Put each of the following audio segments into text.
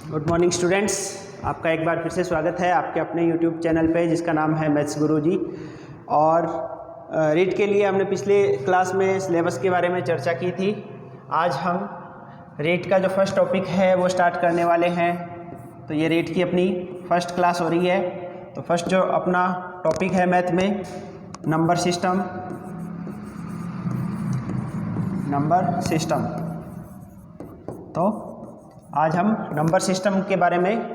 Good morning students, आपका एक बार फिर से स्वागत है आपके अपने यूट्यूब चैनल पे जिसका नाम है मैथ्स गुरुजी। और रीट के लिए हमने पिछले क्लास में सिलेबस के बारे में चर्चा की थी। आज हम रीट का जो फर्स्ट टॉपिक है वो स्टार्ट करने वाले हैं। तो ये रीट की अपनी फर्स्ट क्लास हो रही है। तो फर्स्ट जो अपना टॉपिक है मैथ में नंबर सिस्टम। तो आज हम नंबर सिस्टम के बारे में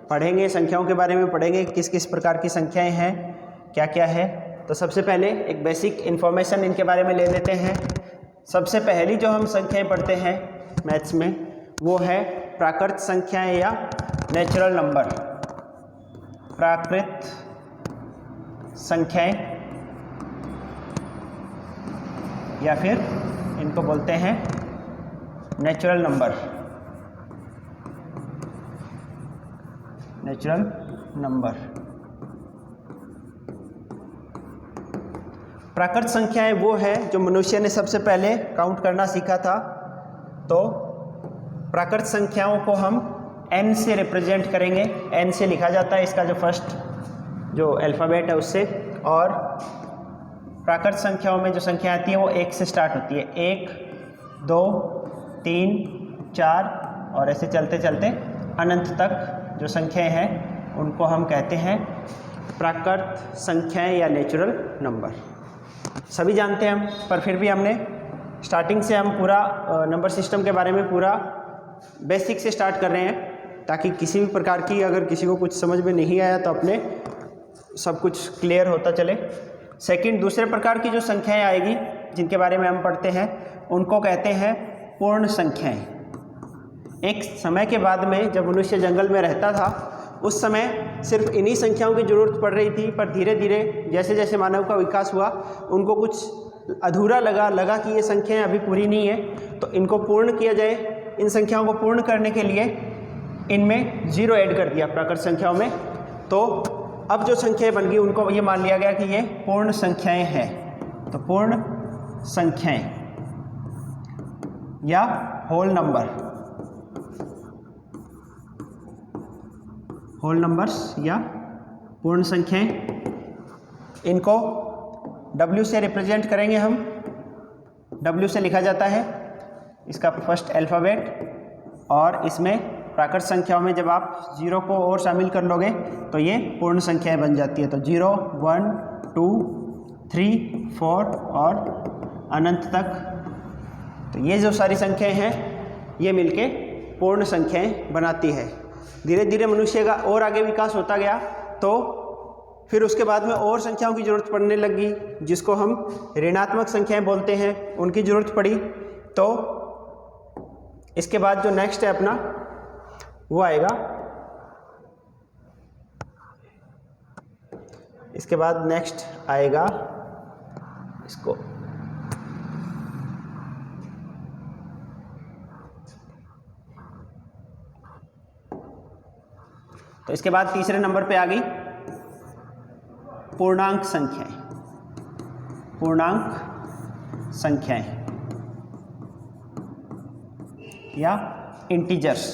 पढ़ेंगे, संख्याओं के बारे में पढ़ेंगे, किस किस प्रकार की संख्याएं हैं, क्या क्या है। तो सबसे पहले एक बेसिक इन्फॉर्मेशन इनके बारे में ले लेते हैं। सबसे पहली जो हम संख्याएं पढ़ते हैं मैथ्स में वो है प्राकृत संख्याएं या नेचुरल नंबर। प्राकृत संख्याएं या फिर इनको बोलते हैं नेचुरल नंबर। नेचुरल नंबर प्राकृत संख्याएं वो है जो मनुष्य ने सबसे पहले काउंट करना सीखा था। तो प्राकृत संख्याओं को हम n से रिप्रेजेंट करेंगे। n से लिखा जाता है इसका जो फर्स्ट जो अल्फ़ाबेट है उससे। और प्राकृत संख्याओं में जो संख्या आती है वो 1 से स्टार्ट होती है। 1, 2, 3, 4 और ऐसे चलते चलते अनंत तक जो संख्याएं हैं उनको हम कहते हैं प्राकृत संख्याएं या नेचुरल नंबर। सभी जानते हैं हम, पर फिर भी हमने स्टार्टिंग से हम पूरा नंबर सिस्टम के बारे में पूरा बेसिक से स्टार्ट कर रहे हैं ताकि किसी भी प्रकार की अगर किसी को कुछ समझ में नहीं आया तो अपने सब कुछ क्लियर होता चले। दूसरे प्रकार की जो संख्याएं आएगी जिनके बारे में हम पढ़ते हैं उनको कहते हैं पूर्ण संख्याएं। एक समय के बाद में जब मनुष्य जंगल में रहता था उस समय सिर्फ इन्हीं संख्याओं की ज़रूरत पड़ रही थी, पर धीरे धीरे जैसे जैसे मानव का विकास हुआ उनको कुछ अधूरा लगा कि ये संख्याएं अभी पूरी नहीं है, तो इनको पूर्ण किया जाए। इन संख्याओं को पूर्ण करने के लिए इनमें 0 ऐड कर दिया प्राकृत संख्याओं में। तो अब जो संख्याएं बन गई उनको ये मान लिया गया कि ये पूर्ण संख्याएं हैं। तो पूर्ण संख्याएं या होल नंबर्स या पूर्ण संख्याएं, इनको W से रिप्रेजेंट करेंगे हम। W से लिखा जाता है इसका फर्स्ट अल्फ़ाबेट। और इसमें प्राकृत संख्याओं में जब आप 0 को और शामिल कर लोगे तो ये पूर्ण संख्याएं बन जाती है। तो 0, 1, 2, 3, 4 और अनंत तक। तो ये जो सारी संख्याएं हैं ये मिलके पूर्ण संख्याएं बनाती है। धीरे धीरे मनुष्य का और आगे विकास होता गया तो फिर उसके बाद में और संख्याओं की ज़रूरत पड़ने लगी जिसको हम ऋणात्मक संख्याएं बोलते हैं, उनकी ज़रूरत पड़ी। तो इसके बाद जो नेक्स्ट है अपना वो आएगा, इसके बाद नेक्स्ट आएगा इसको तो इसके बाद तीसरे नंबर पे आ गई पूर्णांक संख्याएं। पूर्णांक संख्याएं या इंटीजर्स।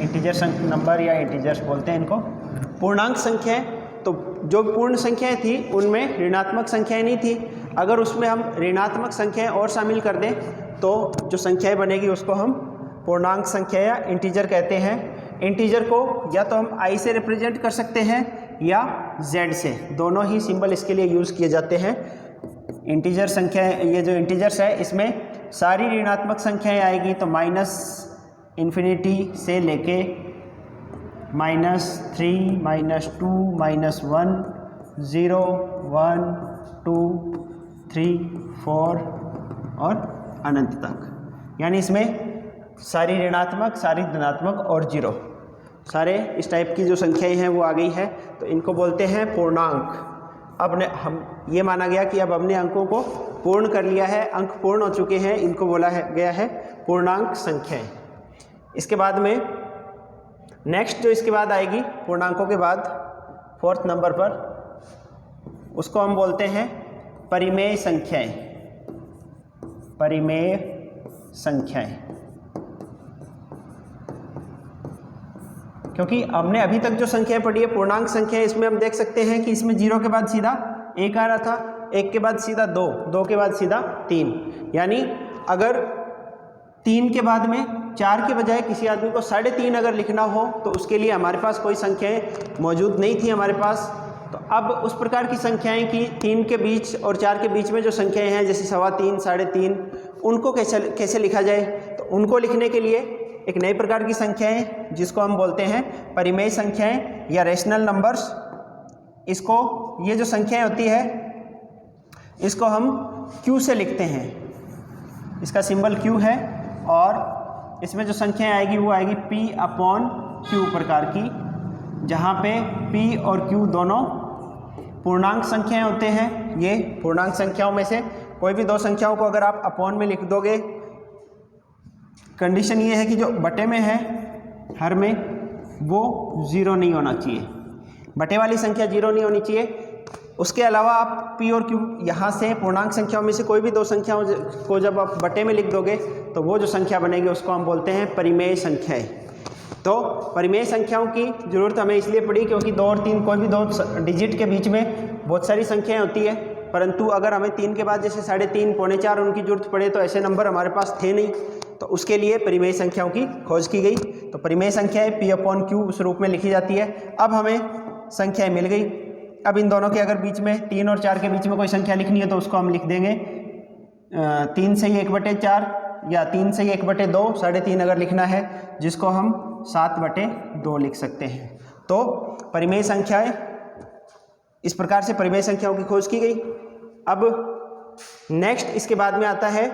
इंटीजर नंबर या इंटीजर्स बोलते हैं इनको। पूर्णांक संख्याएं, तो जो पूर्ण संख्याएं थी उनमें ऋणात्मक संख्याएं नहीं थी। अगर उसमें हम ऋणात्मक संख्याएं और शामिल कर दें तो जो संख्याएं बनेगी उसको हम पूर्णांक संख्या या इंटीजर कहते हैं। इंटीजर को या तो हम I से रिप्रेजेंट कर सकते हैं या Z से, दोनों ही सिंबल इसके लिए यूज़ किए जाते हैं। इंटीजर संख्या, ये जो इंटीजर्स है इसमें सारी ऋणात्मक संख्याएं आएगी। तो -∞ से लेके -3, -2, -1, 0, 1, 2, 3, 4 और अनंत तक। यानी इसमें सारी ऋणात्मक, सारी धनात्मक और 0 सारे इस टाइप की जो संख्याएं हैं वो आ गई है। तो इनको बोलते हैं पूर्णांक। अब हम ये माना गया कि अब हमने अंकों को पूर्ण कर लिया है, अंक पूर्ण हो चुके हैं, इनको बोला गया है पूर्णांक संख्याएं। इसके बाद में नेक्स्ट जो इसके बाद आएगी पूर्णांकों के बाद 4th नंबर पर, उसको हम बोलते हैं परिमेय संख्याएं। परिमेय संख्याएं, क्योंकि हमने अभी तक जो संख्याएं पढ़ी है पूर्णांक संख्या, इसमें हम देख सकते हैं कि इसमें 0 के बाद सीधा 1 आ रहा था, 1 के बाद सीधा 2, 2 के बाद सीधा 3, यानी अगर 3 के बाद में 4 के बजाय किसी आदमी को 3.5 अगर लिखना हो तो उसके लिए हमारे पास कोई संख्याएं मौजूद नहीं थी हमारे पास। तो अब उस प्रकार की संख्याएं कि 3 के बीच और 4 के बीच में जो संख्याएं हैं जैसे 3.25, 3.5, उनको कैसे लिखा जाए, तो उनको लिखने के लिए एक नई प्रकार की संख्याएं जिसको हम बोलते हैं परिमेय संख्याएं या रेशनल नंबर्स। इसको, ये जो संख्याएं होती है इसको हम Q से लिखते हैं, इसका सिंबल Q है, और इसमें जो संख्याएं आएगी वो आएगी P/Q प्रकार की, जहाँ पे P और Q दोनों पूर्णांक संख्याएं होते हैं। ये पूर्णांक संख्याओं में से कोई भी दो संख्याओं को अगर आप अपॉन में लिख दोगे, कंडीशन ये है कि जो बटे में है हर में वो 0 नहीं होना चाहिए, बटे वाली संख्या 0 नहीं होनी चाहिए। उसके अलावा आप P और Q यहाँ से पूर्णांक संख्याओं में से कोई भी दो संख्याओं को जब आप बटे में लिख दोगे तो वो जो संख्या बनेगी उसको हम बोलते हैं परिमेय संख्याएं। तो परिमेय संख्याओं की ज़रूरत हमें इसलिए पड़ी क्योंकि 2 और 3 कोई भी दो डिजिट के बीच में बहुत सारी संख्याएं होती है, परंतु अगर हमें 3 के बाद जैसे 3.5, 3.25 उनकी जरूरत पड़े तो ऐसे नंबर हमारे पास थे नहीं, तो उसके लिए परिमेय संख्याओं की खोज की गई। तो परिमेय संख्याएं P/Q उस रूप में लिखी जाती है। अब हमें संख्याएं मिल गई, अब इन दोनों के अगर बीच में 3 और 4 के बीच में कोई संख्या लिखनी है तो उसको हम लिख देंगे 3 से 1/4 या 3 से 1/2, 3.5 अगर लिखना है जिसको हम 7/2 लिख सकते हैं। तो परिमेय संख्याएं, इस प्रकार से परिमेय संख्याओं की खोज की गई। अब नेक्स्ट इसके बाद में आता है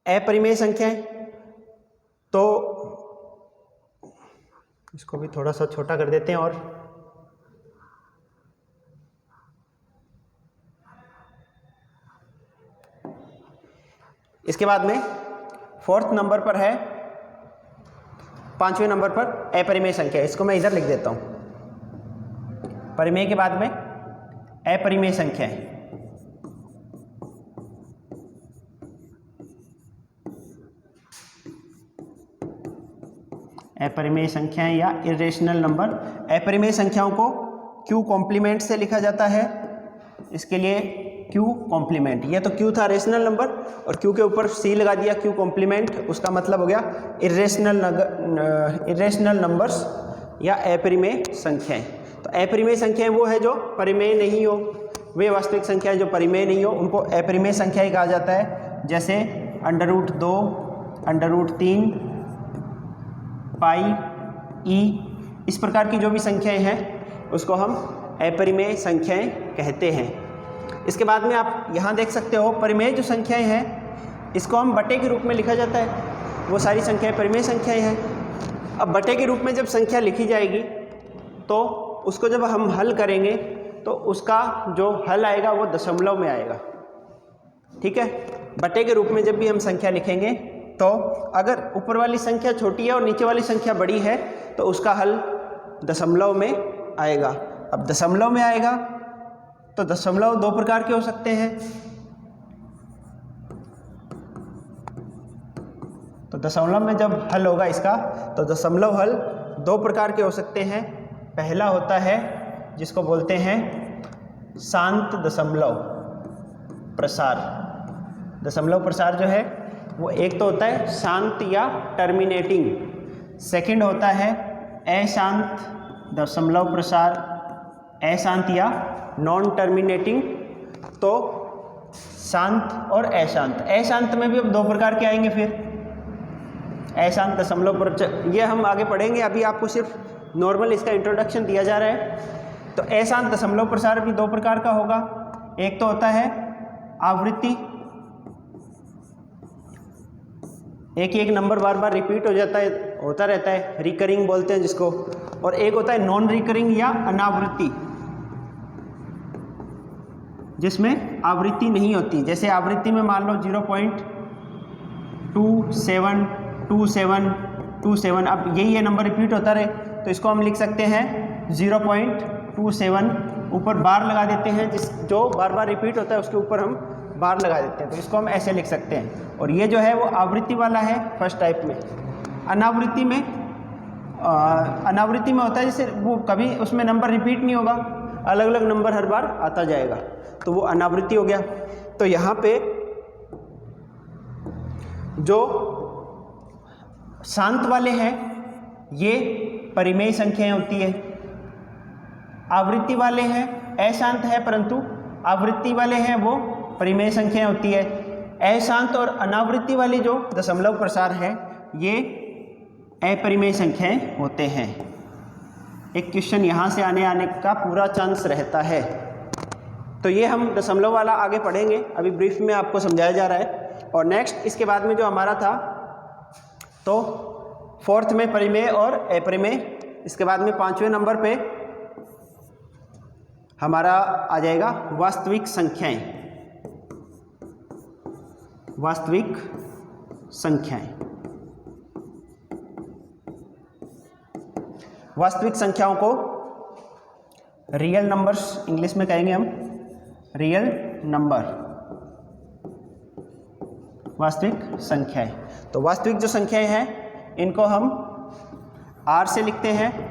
अपरिमेय संख्याएं। तो इसको भी थोड़ा सा छोटा कर देते हैं, और इसके बाद में 4th नंबर पर है, 5वें नंबर पर अपरिमेय संख्या। इसको मैं इधर लिख देता हूं, परिमेय के बाद में अपरिमेय संख्याएं। अपरिमेय संख्याएं या इरेशनल नंबर। अपरिमेय संख्याओं को Q कॉम्प्लीमेंट से लिखा जाता है, इसके लिए Q कॉम्प्लीमेंट। ये तो Q था रेशनल नंबर और Q के ऊपर C लगा दिया, Q कॉम्प्लीमेंट, उसका मतलब हो गया इरेशनल नंबर्स या अपरिमेय संख्याएं। तो अपरिमेय संख्याएं वो है जो परिमेय नहीं हो, वे वास्तविक संख्याएं जो परिमेय नहीं हो उनको अपरिमेय संख्याएं कहा जाता है। जैसे √2, √3, पाई, ई, इस प्रकार की जो भी संख्याएं हैं उसको हम अपरिमेय संख्याएं कहते हैं। इसके बाद में आप यहाँ देख सकते हो परिमेय जो संख्याएं हैं इसको हम बटे के रूप में लिखा जाता है, वो सारी संख्याएं परिमेय संख्याएं हैं। अब बटे के रूप में जब संख्या लिखी जाएगी तो उसको जब हम हल करेंगे तो उसका जो हल आएगा वो दशमलव में आएगा, ठीक है। बटे के रूप में जब भी हम संख्या लिखेंगे तो अगर ऊपर वाली संख्या छोटी है और नीचे वाली संख्या बड़ी है तो उसका हल दशमलव में आएगा। अब दशमलव में आएगा तो दशमलव दो प्रकार के हो सकते हैं। तो दशमलव में जब हल होगा इसका तो दशमलव हल दो प्रकार के हो सकते हैं। पहला होता है जिसको बोलते हैं शांत दशमलव प्रसार। दशमलव प्रसार जो है वो एक तो होता है शांत या टर्मिनेटिंग, सेकंड होता है अशांत दशमलव प्रसार, अशांत या नॉन टर्मिनेटिंग। तो शांत और अशांत, अशांत में भी अब दो प्रकार के आएंगे। फिर अशांत दशमलव प्रसार ये हम आगे पढ़ेंगे, अभी आपको सिर्फ नॉर्मल इसका इंट्रोडक्शन दिया जा रहा है। तो अशांत दशमलव प्रसार भी दो प्रकार का होगा। एक तो होता है आवृत्ति, एक ही एक नंबर बार बार रिपीट होता रहता है, रिकरिंग बोलते हैं जिसको। और एक होता है नॉन रिकरिंग या अनावृत्ति, जिसमें आवृत्ति नहीं होती। जैसे आवृत्ति में मान लो 0.272727, अब यही नंबर रिपीट होता रहे तो इसको हम लिख सकते हैं 0.27, ऊपर बार लगा देते हैं, जो बार बार रिपीट होता है उसके ऊपर हम बार लगा देते हैं, तो इसको हम ऐसे लिख सकते हैं। और ये जो है वो आवृत्ति वाला है फर्स्ट टाइप में। अनावृत्ति में होता है जैसे वो कभी उसमें नंबर रिपीट नहीं होगा, अलग अलग नंबर हर बार आता जाएगा, तो वो अनावृत्ति हो गया। तो यहाँ पे जो शांत वाले हैं ये परिमेय संख्याएं होती है, आवृत्ति वाले हैं अशांत है परंतु आवृत्ति वाले हैं वो परिमेय संख्याएं होती है। अशांत और अनावृत्ति वाली जो दशमलव प्रसार है ये अपरिमेय संख्याएं होते हैं। एक क्वेश्चन यहाँ से आने का पूरा चांस रहता है। तो ये हम दशमलव वाला आगे पढ़ेंगे, अभी ब्रीफ में आपको समझाया जा रहा है। और नेक्स्ट इसके बाद में जो हमारा था तो फोर्थ में परिमेय और अपरिमेय, इसके बाद में 5वें नंबर पे हमारा आ जाएगा वास्तविक संख्याएं। वास्तविक संख्याएं, वास्तविक संख्याओं को रियल नंबर्स इंग्लिश में कहेंगे हम, रियल नंबर, वास्तविक संख्याएं। तो वास्तविक जो संख्याएं हैं इनको हम R से लिखते हैं।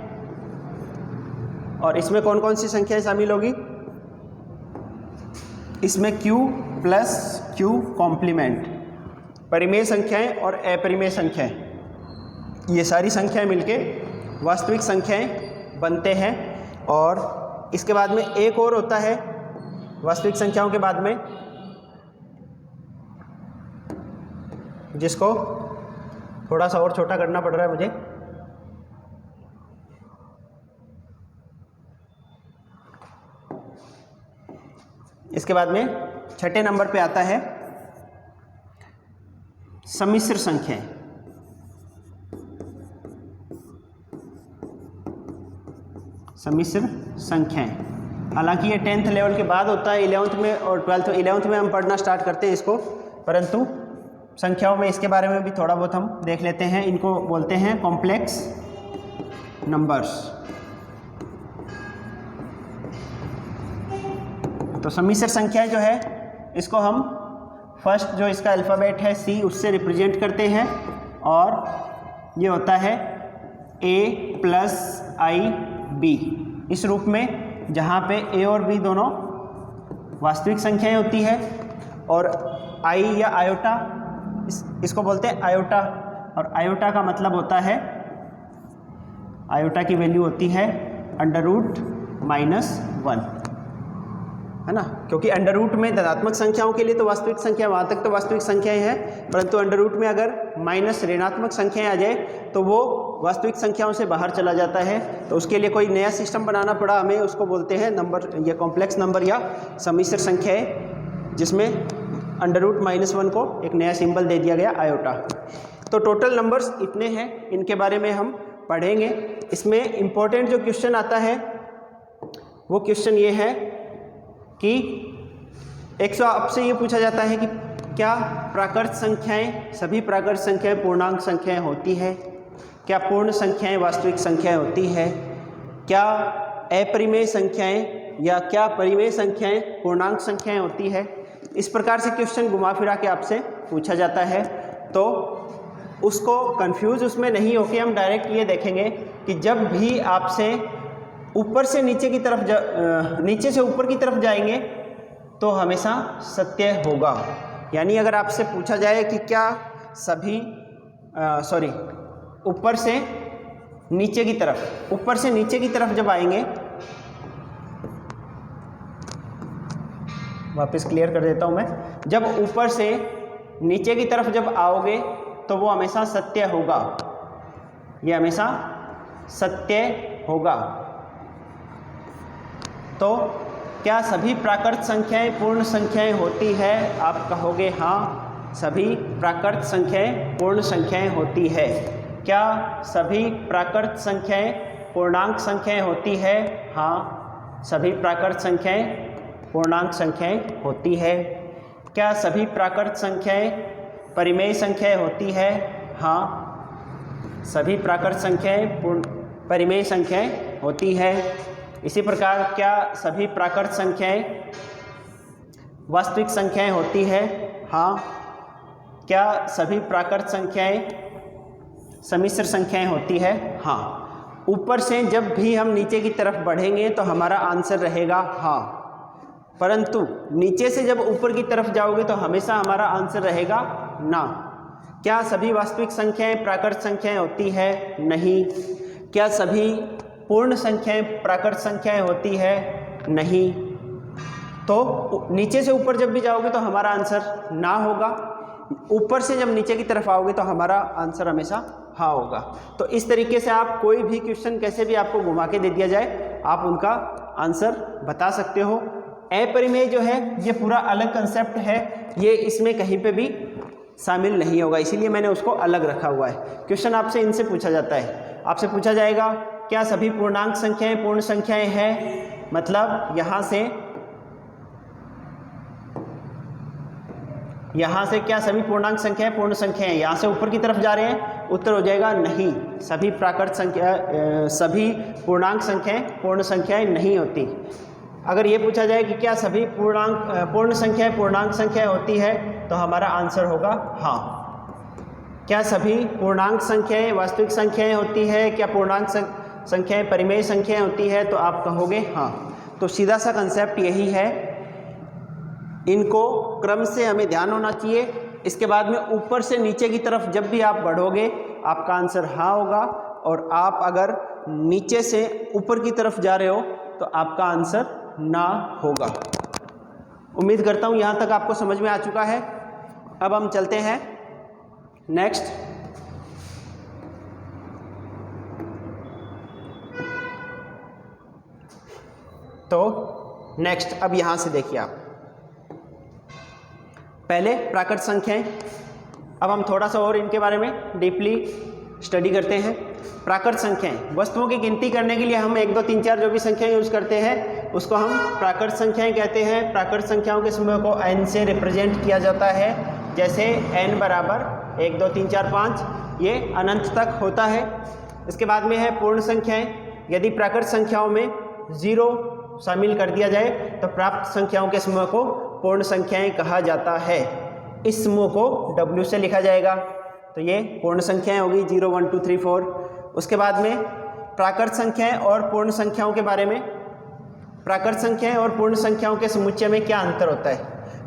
और इसमें कौन कौन सी संख्याएं शामिल होगी? इसमें Q प्लस Q कॉम्प्लीमेंट, परिमेय संख्याएं और अपरिमेय संख्याएं, ये सारी संख्याएं मिलके वास्तविक संख्याएं बनते हैं। और इसके बाद में एक और होता है वास्तविक संख्याओं के बाद में, जिसको थोड़ा सा और छोटा करना पड़ रहा है मुझे। इसके बाद में छठे नंबर पे आता है सम्मिश्र संख्याएं। सम्मिश्र संख्याएं, हालांकि ये 10th लेवल के बाद होता है, 11th में और 11th में हम पढ़ना स्टार्ट करते हैं इसको, परंतु संख्याओं में इसके बारे में भी थोड़ा बहुत हम देख लेते हैं। इनको बोलते हैं कॉम्प्लेक्स नंबर्स। तो सम्मिश्र संख्याएं जो है इसको हम फर्स्ट जो इसका अल्फ़ाबेट है C उससे रिप्रेजेंट करते हैं, और ये होता है A प्लस I B, इस रूप में, जहाँ पे A और B दोनों वास्तविक संख्याएं होती है। और I या आयोटा, इसको बोलते हैं आयोटा, और आयोटा का मतलब होता है, आयोटा की वैल्यू होती है √-1, है ना, क्योंकि अंडर रूट में धनात्मक संख्याओं के लिए तो वास्तविक संख्या, वहाँ तक तो वास्तविक संख्याएं हैं, परंतु अंडर रूट में अगर माइनस ऋणात्मक संख्याएं आ जाए तो वो वास्तविक संख्याओं से बाहर चला जाता है। तो उसके लिए कोई नया सिस्टम बनाना पड़ा हमें, उसको बोलते हैं नंबर, या कॉम्प्लेक्स नंबर या सम्मिश्र संख्याएं, जिसमें अंडर रूट -1 को एक नया सिंबल दे दिया गया आयोटा। तो टोटल नंबर्स इतने हैं, इनके बारे में हम पढ़ेंगे। इसमें इम्पोर्टेंट जो क्वेश्चन आता है वो क्वेश्चन ये है कि आपसे ये पूछा जाता है कि क्या प्राकृत संख्याएं, सभी प्राकृत संख्याएं पूर्णांक संख्याएं होती है? क्या पूर्ण संख्याएं वास्तविक संख्याएं होती है? क्या अपरिमेय संख्याएं या क्या परिमेय संख्याएं पूर्णांक संख्याएं होती है? इस प्रकार से क्वेश्चन घुमा फिरा के आपसे पूछा जाता है। तो उसको कंफ्यूज उसमें नहीं होके हम डायरेक्ट ये देखेंगे कि जब भी आपसे ऊपर से नीचे की तरफ नीचे से ऊपर की तरफ जाएंगे तो हमेशा सत्य होगा। यानी अगर आपसे पूछा जाए कि क्या सभी ऊपर से नीचे की तरफ जब आएंगे, वापस क्लियर कर देता हूँ मैं, जब ऊपर से नीचे की तरफ जब आओगे तो वो हमेशा सत्य होगा, ये हमेशा सत्य होगा। तो क्या सभी प्राकृत संख्याएं पूर्ण संख्याएं होती है? आप कहोगे हाँ, सभी प्राकृत संख्याएं पूर्ण संख्याएं होती है। क्या सभी प्राकृत संख्याएं पूर्णांक संख्याएं होती है? हाँ, सभी प्राकृत संख्याएं पूर्णांक संख्याएं होती है। क्या सभी प्राकृत संख्याएं परिमेय संख्याएं होती है? हाँ, सभी प्राकृत संख्याएं परिमेय संख्याएं होती है। इसी प्रकार क्या सभी प्राकृत संख्याएं वास्तविक संख्याएं होती है? हाँ। क्या सभी प्राकृत संख्याएं सम्मिश्र संख्याएं होती है? हाँ। ऊपर से जब भी हम नीचे की तरफ बढ़ेंगे तो हमारा आंसर रहेगा हाँ, परंतु नीचे से जब ऊपर की तरफ जाओगे तो हमेशा हमारा आंसर रहेगा ना। क्या सभी वास्तविक संख्याएं प्राकृत संख्याएं होती है? नहीं। क्या सभी पूर्ण संख्याएं प्राकृत संख्याएं होती है? नहीं। तो नीचे से ऊपर जब भी जाओगे तो हमारा आंसर ना होगा, ऊपर से जब नीचे की तरफ आओगे तो हमारा आंसर हमेशा हाँ होगा। तो इस तरीके से आप कोई भी क्वेश्चन कैसे भी आपको घुमा के दे दिया जाए, आप उनका आंसर बता सकते हो। अपरिमेय जो है ये पूरा अलग कंसेप्ट है, ये इसमें कहीं पे भी शामिल नहीं होगा, इसीलिए मैंने उसको अलग रखा हुआ है। क्वेश्चन आपसे इनसे पूछा जाता है, आपसे पूछा जाएगा क्या सभी पूर्णांक संख्याएं पूर्ण संख्याएं हैं? मतलब यहाँ से क्या सभी पूर्णांक संख्याएं पूर्ण संख्याएं हैं? यहाँ से ऊपर की तरफ जा रहे हैं, उत्तर हो जाएगा नहीं। सभी प्राकृत संख्या सभी पूर्णांक संख्याएं पूर्ण संख्याएं नहीं होती। अगर ये पूछा जाए कि क्या सभी पूर्ण संख्याएं पूर्णांक संख्याएं होती है, तो हमारा आंसर होगा हाँ। क्या सभी पूर्णांक संख्याएं वास्तविक संख्याएं होती है? क्या पूर्णांक संख्याएं परिमेय संख्याएं होती है? तो आप कहोगे हाँ। तो सीधा सा कंसेप्ट यही है, इनको क्रम से हमें ध्यान होना चाहिए। इसके बाद में ऊपर से नीचे की तरफ जब भी आप बढ़ोगे आपका आंसर हाँ होगा, और आप अगर नीचे से ऊपर की तरफ जा रहे हो तो आपका आंसर ना होगा। उम्मीद करता हूँ यहाँ तक आपको समझ में आ चुका है। अब हम चलते हैं नेक्स्ट। तो नेक्स्ट अब यहाँ से देखिए आप, पहले प्राकृत संख्याएं, अब हम थोड़ा सा और इनके बारे में डीपली स्टडी करते हैं। प्राकृत संख्याएं, वस्तुओं की गिनती करने के लिए हम 1 2 3 4 जो भी संख्याएं यूज करते हैं उसको हम प्राकृत संख्याएं कहते हैं। प्राकृत संख्याओं के समूह को n से रिप्रेजेंट किया जाता है, जैसे n बराबर 1 2 3 4 5, ये अनंत तक होता है। इसके बाद में है पूर्ण संख्याएं। यदि प्राकृत संख्याओं में 0 शामिल कर दिया जाए तो प्राप्त संख्याओं के समूह को पूर्ण संख्याएं कहा जाता है। इस समूह को W से लिखा जाएगा, तो ये पूर्ण संख्याएं होगी 0 1 2 3 4। उसके बाद में प्राकृत संख्याएं और पूर्ण संख्याओं के बारे में, प्राकृत संख्याएं और पूर्ण संख्याओं के समुच्चय में क्या अंतर होता है?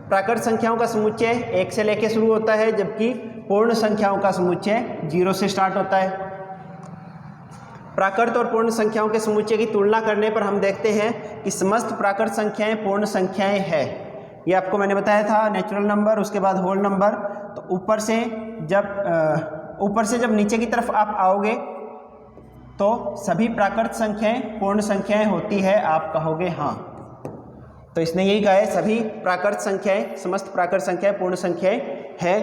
प्राकृत संख्याओं का समुच्चय 1 से लेकर शुरू होता है, जबकि पूर्ण संख्याओं का समुच्चय 0 से स्टार्ट होता है। प्राकृत और पूर्ण संख्याओं के समुच्चय की तुलना करने पर हम देखते हैं कि समस्त प्राकृत संख्याएं पूर्ण संख्याएं हैं। ये आपको मैंने बताया था, नेचुरल नंबर, उसके बाद होल नंबर। तो ऊपर से जब नीचे की तरफ आप आओगे तो सभी प्राकृत संख्याएं पूर्ण संख्याएं होती है, आप कहोगे हाँ। तो इसने यही कहा है सभी प्राकृत संख्याएं, समस्त प्राकृत संख्याएं पूर्ण संख्याएं है।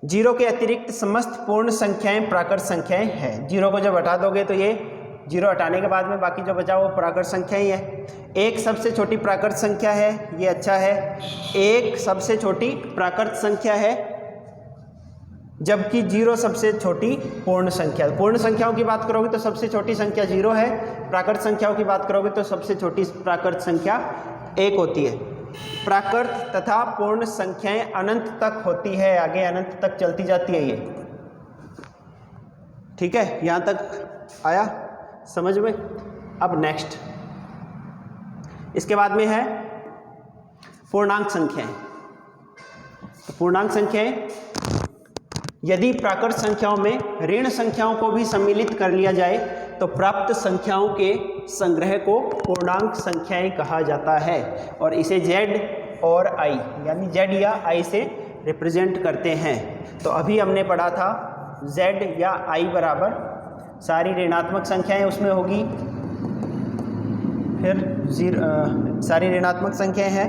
0 के अतिरिक्त समस्त पूर्ण संख्याएं प्राकृत संख्याएं हैं। 0 को जब हटा दोगे तो ये 0 हटाने के बाद में बाकी जो बचा वो प्राकृत संख्या ही है। 1 सबसे छोटी प्राकृत संख्या है, ये अच्छा है। 1 सबसे छोटी प्राकृत संख्या है, जबकि 0 सबसे छोटी पूर्ण संख्या। पूर्ण संख्याओं की बात करोगे तो सबसे छोटी संख्या 0 है, प्राकृत संख्याओं की बात करोगे तो सबसे छोटी प्राकृत संख्या 1 होती है। प्राकृत तथा पूर्ण संख्याएं अनंत तक होती है, आगे अनंत तक चलती जाती है ये। ठीक है, यहाँ तक आया समझ में? अब नेक्स्ट, इसके बाद में है पूर्णांक संख्याएं। तो पूर्णांक संख्याएं, यदि प्राकृत संख्याओं में ऋण संख्याओं को भी सम्मिलित कर लिया जाए तो प्राप्त संख्याओं के संग्रह को पूर्णांक संख्याएं कहा जाता है, और इसे Z और I यानी Z या I से रिप्रेजेंट करते हैं। तो अभी हमने पढ़ा था Z या I बराबर सारी ऋणात्मक संख्याएं उसमें होगी, फिर सारी ऋणात्मक संख्याएं हैं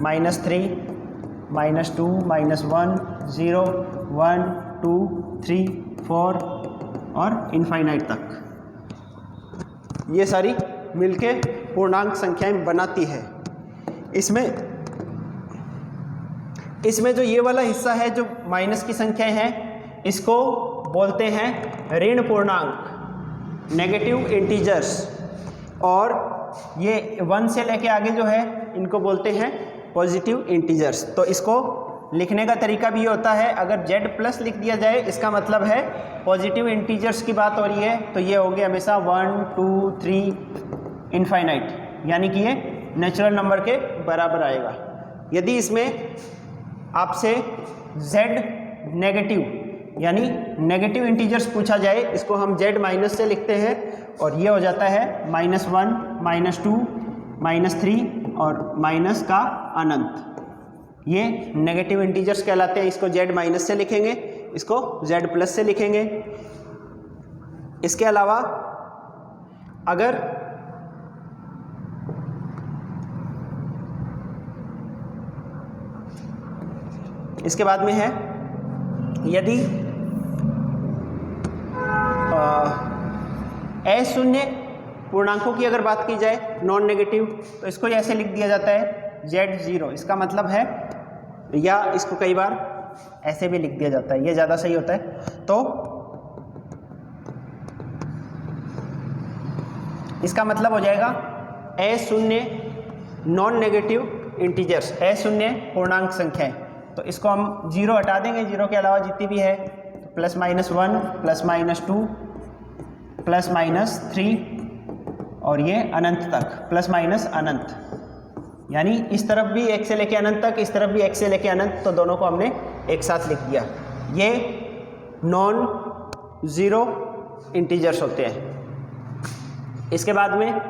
-3 -2 -1 0 1 2 3 4 और इनफाइनाइट तक, ये सारी मिलके पूर्णांक संख्याएं बनाती है। इसमें जो ये वाला हिस्सा है जो माइनस की संख्याएं हैं, इसको बोलते हैं ऋण पूर्णांक, नेगेटिव इंटीजर्स। और ये 1 से लेके आगे जो है इनको बोलते हैं पॉजिटिव इंटीजर्स। तो इसको लिखने का तरीका भी ये होता है, अगर z प्लस लिख दिया जाए इसका मतलब है पॉजिटिव इंटीजर्स की बात हो रही है, तो ये होगी हमेशा 1 2 3 इनफाइनाइट, यानी कि ये नेचुरल नंबर के बराबर आएगा। यदि इसमें आपसे z नेगेटिव यानी नेगेटिव इंटीजर्स पूछा जाए, इसको हम z माइनस से लिखते हैं और ये हो जाता है -1 -2 -3 और माइनस का अनंत। ये नेगेटिव इंटीजर्स कहलाते हैं। इसको z माइनस से लिखेंगे, इसको z प्लस से लिखेंगे। इसके अलावा अगर इसके बाद में है यदि अशून्य पूर्णांकों की अगर बात की जाए नॉन नेगेटिव, तो इसको ऐसे लिख दिया जाता है z0। इसका मतलब है, या इसको कई बार ऐसे भी लिख दिया जाता है, ये ज़्यादा सही होता है। तो इसका मतलब हो जाएगा अशून्य नॉन नेगेटिव इंटीजर्स, अशून्य पूर्णांक संख्याएं। तो इसको हम 0 हटा देंगे, 0 के अलावा जितनी भी है, तो +-1 +-2 +-3 और ये अनंत तक, प्लस माइनस अनंत, यानी इस तरफ भी 1 से लेके अनंत तक, इस तरफ भी 1 से लेके अनंत, तो दोनों को हमने एक साथ लिख दिया। ये नॉन ज़ीरो इंटीजर्स होते हैं। इसके बाद में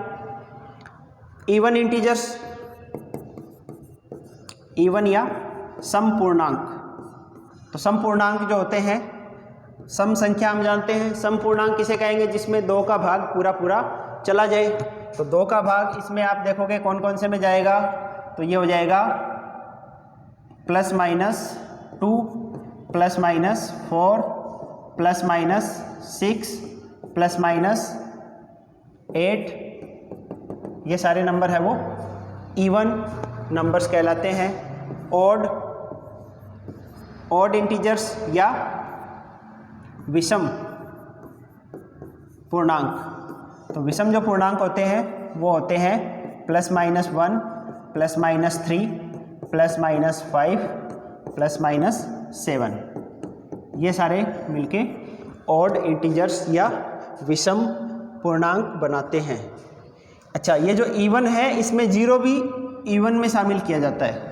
इवन इंटीजर्स, इवन या सम पूर्णांक। तो सम पूर्णांक जो होते हैं, सम संख्या हम जानते हैं, सम पूर्णांक किसे कहेंगे, जिसमें 2 का भाग पूरा पूरा चला जाए। तो 2 का भाग इसमें आप देखोगे कौन कौन से में जाएगा, तो ये हो जाएगा +-2 +-4 +-6 +-8, ये सारे नंबर है वो इवन नंबर्स कहलाते हैं। ऑड इंटीजर्स या विषम पूर्णांक। तो विषम जो पूर्णांक होते हैं वो होते हैं +-1 +-3 +-5 +-7, ये सारे मिलके ऑड इंटीजर्स या विषम पूर्णांक बनाते हैं। अच्छा, ये जो इवन है इसमें 0 भी इवन में शामिल किया जाता है।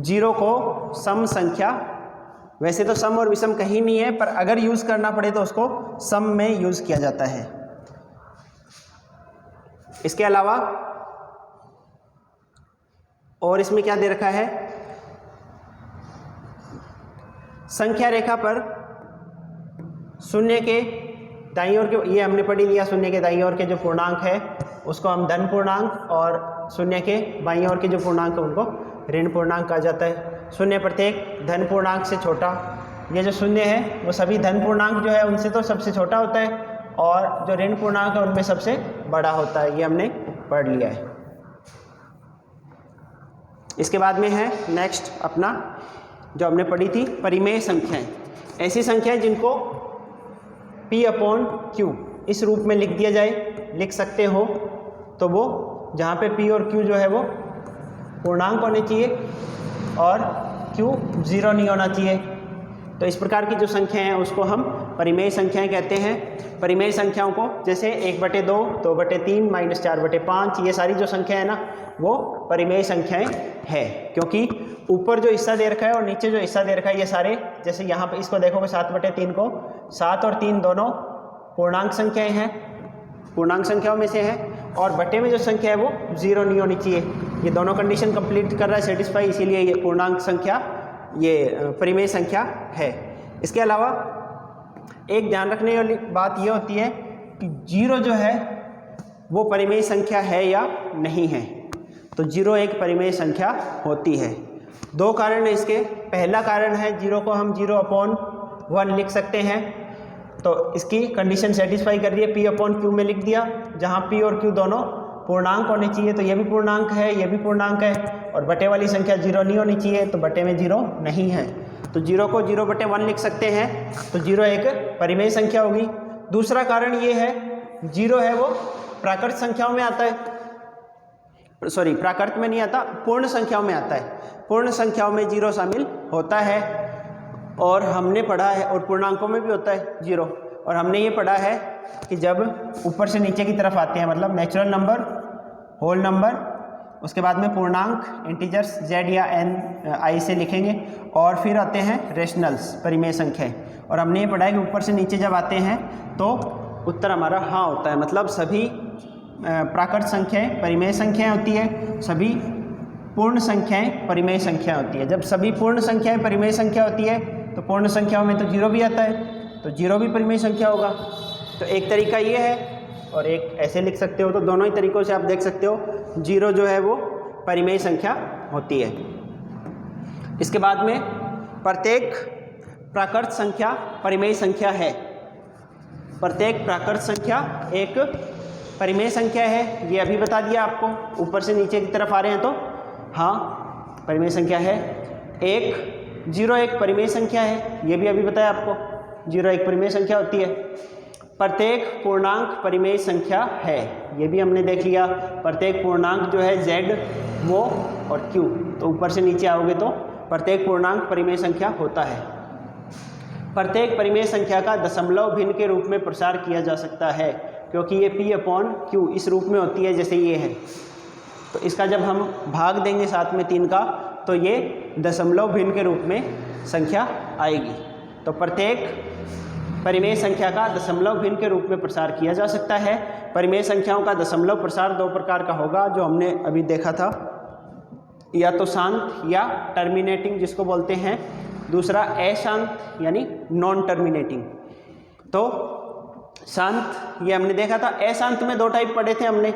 0 को सम संख्या, वैसे तो सम और विषम कहीं नहीं है, पर अगर यूज़ करना पड़े तो उसको सम में यूज़ किया जाता है। इसके अलावा और इसमें क्या दे रखा है, संख्या रेखा पर शून्य के दाईं ओर के, ये हमने पढ़ी लिया, शून्य के दाईं ओर के जो पूर्णांक है उसको हम धन पूर्णांक, और शून्य के बाईं ओर के जो पूर्णांक है उनको ऋण पूर्णांक कहा जाता है। शून्य प्रत्येक धन पूर्णांक से छोटा, ये जो शून्य है वो सभी धन पूर्णांक जो है उनसे तो सबसे छोटा होता है, और जो ऋण पूर्णांक है उनमें सबसे बड़ा होता है, ये हमने पढ़ लिया है। इसके बाद में है नेक्स्ट अपना जो हमने पढ़ी थी परिमेय संख्याएं, ऐसी संख्याएं जिनको P/Q इस रूप में लिख दिया जाए, लिख सकते हो, तो वो जहाँ पे P और Q जो है वो पूर्णांक होने चाहिए और Q 0 नहीं होना चाहिए। तो इस प्रकार की जो संख्याएं हैं उसको हम परिमेय संख्याएं कहते हैं। परिमेय संख्याओं को जैसे 1/2, 2/3, -4/5, ये सारी जो संख्या है ना वो परिमेय संख्याएं हैं, क्योंकि ऊपर जो हिस्सा दे रखा है और नीचे जो हिस्सा दे रखा है ये सारे, जैसे यहाँ पे इसको देखोगे 7/3 को, 7 और 3 दोनों पूर्णांक संख्याएं हैं, पूर्णांक संख्याओं में से है, और बटे में जो संख्या है वो 0 नहीं होनी चाहिए। ये दोनों कंडीशन कंप्लीट कर रहा है, सेटिस्फाई, इसीलिए ये पूर्णांक संख्या, ये परिमेय संख्या है। इसके अलावा एक ध्यान रखने वाली बात ये होती है कि 0 जो है वो परिमेय संख्या है या नहीं है। तो 0 एक परिमेय संख्या होती है। 2 कारण है इसके। पहला कारण है 0 को हम 0/1 लिख सकते हैं, तो इसकी कंडीशन सेटिस्फाई कर रही है, P/Q में लिख दिया, जहाँ P और Q दोनों पूर्णांक होने चाहिए, तो ये भी पूर्णांक है, ये भी पूर्णांक है, और बटे वाली संख्या 0 नहीं होनी चाहिए, तो बटे में 0 नहीं है, तो 0 को 0/1 लिख सकते हैं, तो 0 एक परिमेय संख्या होगी। दूसरा कारण ये है, 0 है वो प्राकृत संख्याओं में आता है। सॉरी प्राकृत में नहीं आता, पूर्ण संख्याओं में आता है। पूर्ण संख्याओं में 0 शामिल होता है और हमने पढ़ा है, और पूर्णांकों में भी होता है 0, और हमने ये पढ़ा है कि जब ऊपर से नीचे की तरफ आते हैं, मतलब नेचुरल नंबर, होल नंबर, उसके बाद में पूर्णांक इंटीजर्स z या n i से लिखेंगे, और फिर आते हैं रेशनल्स, परिमेय संख्याएं। और हमने ये पढ़ा है कि ऊपर से नीचे जब आते हैं तो उत्तर हमारा हाँ होता है, मतलब सभी प्राकृत संख्याएं परिमेय संख्याएं होती है, सभी पूर्ण संख्याएं परिमेय संख्या होती है। जब सभी पूर्ण संख्याएं परिमेय संख्या होती है तो पूर्ण संख्याओं में तो 0 भी आता है, तो 0 भी परिमेय संख्या होगा। तो एक तरीका ये है और एक ऐसे लिख सकते हो, तो दोनों ही तरीक़ों से आप देख सकते हो 0 जो है वो परिमेय संख्या होती है। इसके बाद में प्रत्येक प्राकृत संख्या परिमेय संख्या है। प्रत्येक प्राकृत संख्या एक परिमेय संख्या है, ये अभी बता दिया आपको। ऊपर से नीचे की तरफ आ रहे हैं तो हाँ परिमेय संख्या है। 0 एक परिमेय संख्या है, ये भी अभी बताया आपको, 0 एक परिमेय संख्या होती है। प्रत्येक पूर्णांक परिमेय संख्या है, ये भी हमने देख लिया। प्रत्येक पूर्णांक जो है z, वो और q, तो ऊपर से नीचे आओगे तो प्रत्येक पूर्णांक परिमेय संख्या होता है। प्रत्येक परिमेय संख्या का दशमलव भिन्न के रूप में प्रसार किया जा सकता है, क्योंकि ये p/q इस रूप में होती है जैसे ये है। तो इसका जब हम भाग देंगे साथ में 3 का, तो ये दशमलव भिन्न के रूप में संख्या आएगी। तो प्रत्येक परिमेय संख्या का दशमलव भिन्न के रूप में प्रसार किया जा सकता है। परिमेय संख्याओं का दशमलव प्रसार 2 प्रकार का होगा, जो हमने अभी देखा था, या तो शांत या टर्मिनेटिंग जिसको बोलते हैं, दूसरा अशांत यानी नॉन टर्मिनेटिंग। तो शांत ये हमने देखा था। अशांत में 2 टाइप पढ़े थे हमने,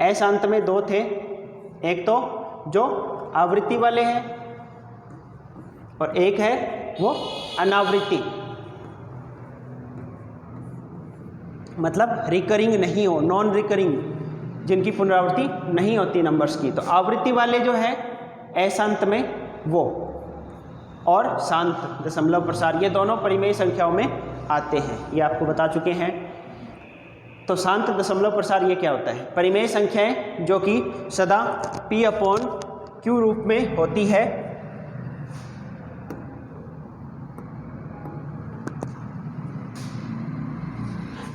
अशांत में 2 थे, एक तो जो आवृत्ति वाले हैं और एक है वो अनावृत्ति, मतलब रिकरिंग नहीं हो, नॉन रिकरिंग, जिनकी पुनरावृत्ति नहीं होती नंबर्स की। तो आवृत्ति वाले जो है अशांत में वो, और शांत दशमलव प्रसार, ये दोनों परिमेय संख्याओं में आते हैं, ये आपको बता चुके हैं। तो शांत दशमलव प्रसार ये क्या होता है? परिमेय संख्याएं जो कि सदा p/q रूप में होती है,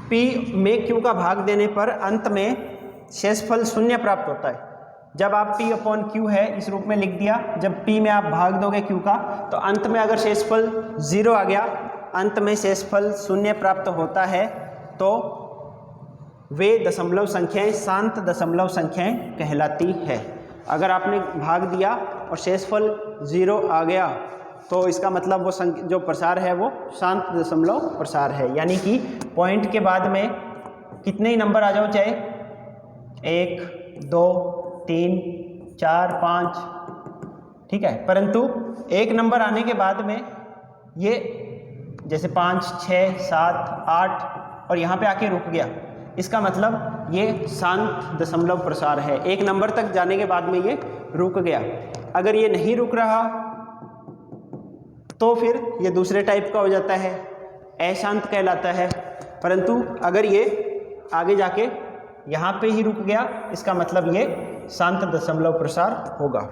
p में q का भाग देने पर अंत में शेषफल 0 प्राप्त होता है। जब आप p/q है इस रूप में लिख दिया, जब p में आप भाग दोगे q का, तो अंत में अगर शेषफल 0 आ गया, अंत में शेषफल 0 प्राप्त होता है, तो वे दशमलव संख्याएं शांत दशमलव संख्याएं कहलाती है। अगर आपने भाग दिया और शेषफल 0 आ गया, तो इसका मतलब वो जो प्रसार है वो शांत दशमलव प्रसार है। यानी कि पॉइंट के बाद में कितने ही नंबर आ जाओ, चाहे 1, 2, 3, 4, 5, ठीक है, परंतु एक नंबर आने के बाद में ये जैसे 5, 6, 7, 8 और यहाँ पे आके रुक गया, इसका मतलब ये शांत दशमलव प्रसार है। एक नंबर तक जाने के बाद में ये रुक गया। अगर ये नहीं रुक रहा तो फिर ये दूसरे टाइप का हो जाता है, अशांत कहलाता है। परंतु अगर ये आगे जाके यहाँ पे ही रुक गया, इसका मतलब ये शांत दशमलव प्रसार होगा।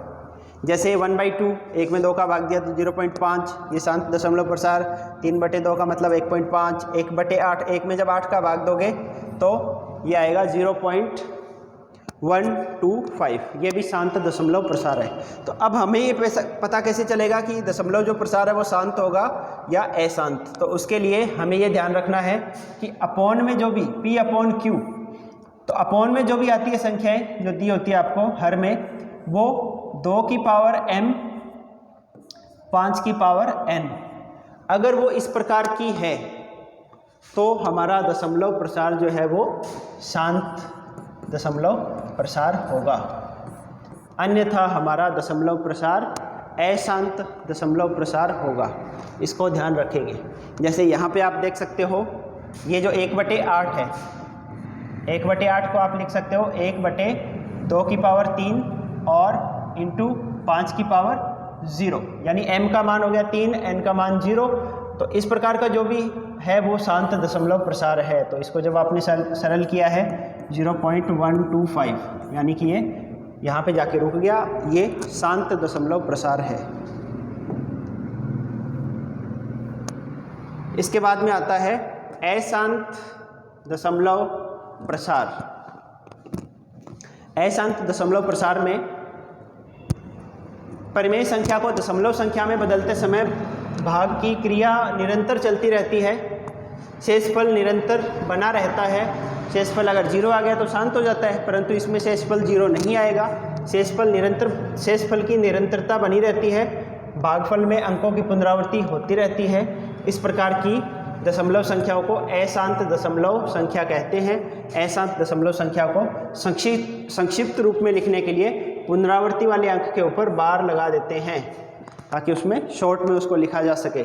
जैसे 1/2, 1 में 2 का भाग दिया तो 0.5, ये शांत दशमलव प्रसार। 3/2 का मतलब 1.5, 1/8, 1 में जब 8 का भाग दोगे तो ये आएगा 0.125, ये भी शांत दशमलव प्रसार है। तो अब हमें ये पता कैसे चलेगा कि दशमलव जो प्रसार है वो शांत होगा या अशांत? तो उसके लिए हमें ये ध्यान रखना है कि अपॉन में जो भी p/q, तो अपॉन में जो भी आती है संख्याएं जो दी होती है आपको हर में, वो 2 की पावर m, 5 की पावर n, अगर वो इस प्रकार की है तो हमारा दशमलव प्रसार जो है वो शांत दशमलव प्रसार होगा। अन्यथा हमारा दशमलव प्रसार अशांत दशमलव प्रसार होगा। इसको ध्यान रखेंगे। जैसे यहाँ पे आप देख सकते हो, ये जो 1/8 है, 1/8 को आप लिख सकते हो 1/2 की पावर 3 और इंटू 5 की पावर 0, यानी m का मान हो गया 3, n का मान 0। तो इस प्रकार का जो भी है वो शांत दशमलव प्रसार है। तो इसको जब आपने सरल किया है 0.125, यानी कि ये यहाँ पे जाके रुक गया, ये शांत दशमलव प्रसार है। इसके बाद में आता है अशांत दशमलव प्रसार। अशांत दशमलव प्रसार में परिमेय संख्या को दशमलव संख्या में बदलते समय भाग की क्रिया निरंतर चलती रहती है, शेषफल निरंतर बना रहता है। शेषफल अगर 0 आ गया तो शांत हो जाता है, परंतु इसमें शेषफल 0 नहीं आएगा। शेषफल की निरंतरता बनी रहती है, भागफल में अंकों की पुनरावृत्ति होती रहती है। इस प्रकार की दशमलव संख्याओं को अशांत दशमलव संख्या कहते हैं। अशांत दशमलव संख्या को संक्षिप्त रूप में लिखने के लिए पुनरावृत्ति वाले अंक के ऊपर बार लगा देते हैं ताकि उसमें शॉर्ट में उसको लिखा जा सके।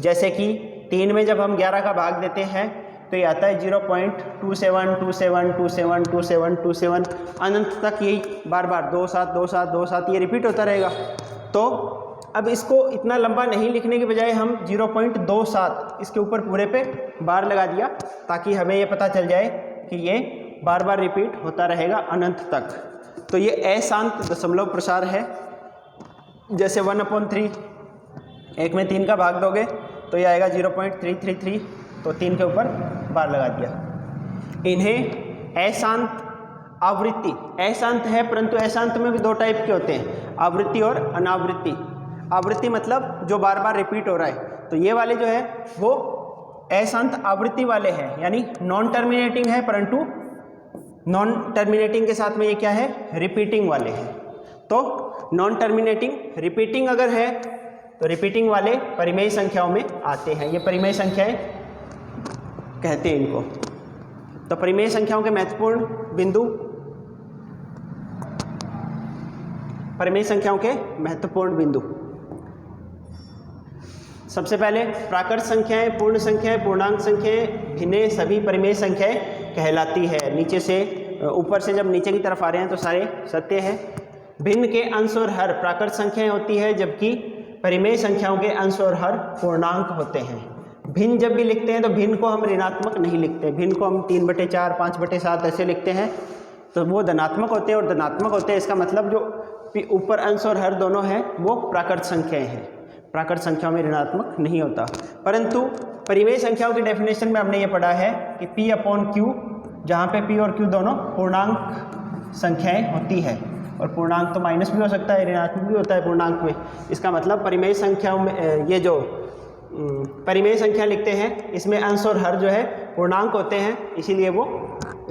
जैसे कि 3 में जब हम 11 का भाग देते हैं तो ये आता है 0.2727272727 अनंत तक यही बार बार 27 27 27 ये रिपीट होता रहेगा। तो अब इसको इतना लंबा नहीं लिखने के बजाय हम 0.27 इसके ऊपर पूरे पे बार लगा दिया ताकि हमें ये पता चल जाए कि ये बार बार रिपीट होता रहेगा अनंत तक। तो ये अशांत दशमलव प्रसार है। जैसे 1/3, 1 में 3 का भाग दोगे तो ये आएगा 0.333, तो 3 के ऊपर बार लगा दिया। इन्हें अशांत आवृत्ति, अशांत है परंतु अशांत में भी 2 टाइप के होते हैं, आवृत्ति और अनावृत्ति। आवृत्ति मतलब जो बार बार रिपीट हो रहा है, तो ये वाले जो है वो अशांत आवृत्ति वाले हैं, यानी नॉन टर्मिनेटिंग है, परंतु नॉन टर्मिनेटिंग के साथ में ये क्या है, रिपीटिंग वाले हैं। तो नॉन टर्मिनेटिंग रिपीटिंग अगर है तो रिपीटिंग वाले परिमेय संख्याओं में आते हैं। ये परिमेय संख्याएं कहते हैं इनको। तो परिमेय संख्याओं के महत्वपूर्ण बिंदु, परिमेय संख्याओं के महत्वपूर्ण बिंदु, सबसे पहले प्राकृत संख्याएं, पूर्ण संख्याएं, पूर्णांक संख्याएं, भिन्नें सभी परिमेय संख्याएं कहलाती है। नीचे से ऊपर से जब नीचे की तरफ आ रहे हैं तो सारे सत्य है। भिन्न के अंश और हर प्राकृत संख्याएं होती है, जबकि परिमेय संख्याओं के अंश और हर पूर्णांक होते हैं। भिन्न जब भी लिखते हैं तो भिन्न को हम ऋणात्मक नहीं लिखते, भिन्न को हम 3/4, 5/7 ऐसे लिखते हैं, तो वो धनात्मक होते हैं और धनात्मक होते हैं। इसका मतलब जो ऊपर अंश और हर दोनों हैं वो प्राकृत संख्याएं हैं, प्राकृत संख्याओं में ऋणात्मक नहीं होता। परंतु परिमेय संख्याओं की डेफिनेशन में हमने ये पढ़ा है कि P/Q, जहाँ पे P और Q दोनों पूर्णांक संख्याएं होती है, और पूर्णांक तो माइनस भी हो सकता है, ऋणात्मक भी होता है पूर्णांक में। इसका मतलब परिमेय संख्याओं में ये जो परिमेय संख्या लिखते हैं इसमें अंश और हर जो है पूर्णांक होते हैं, इसीलिए वो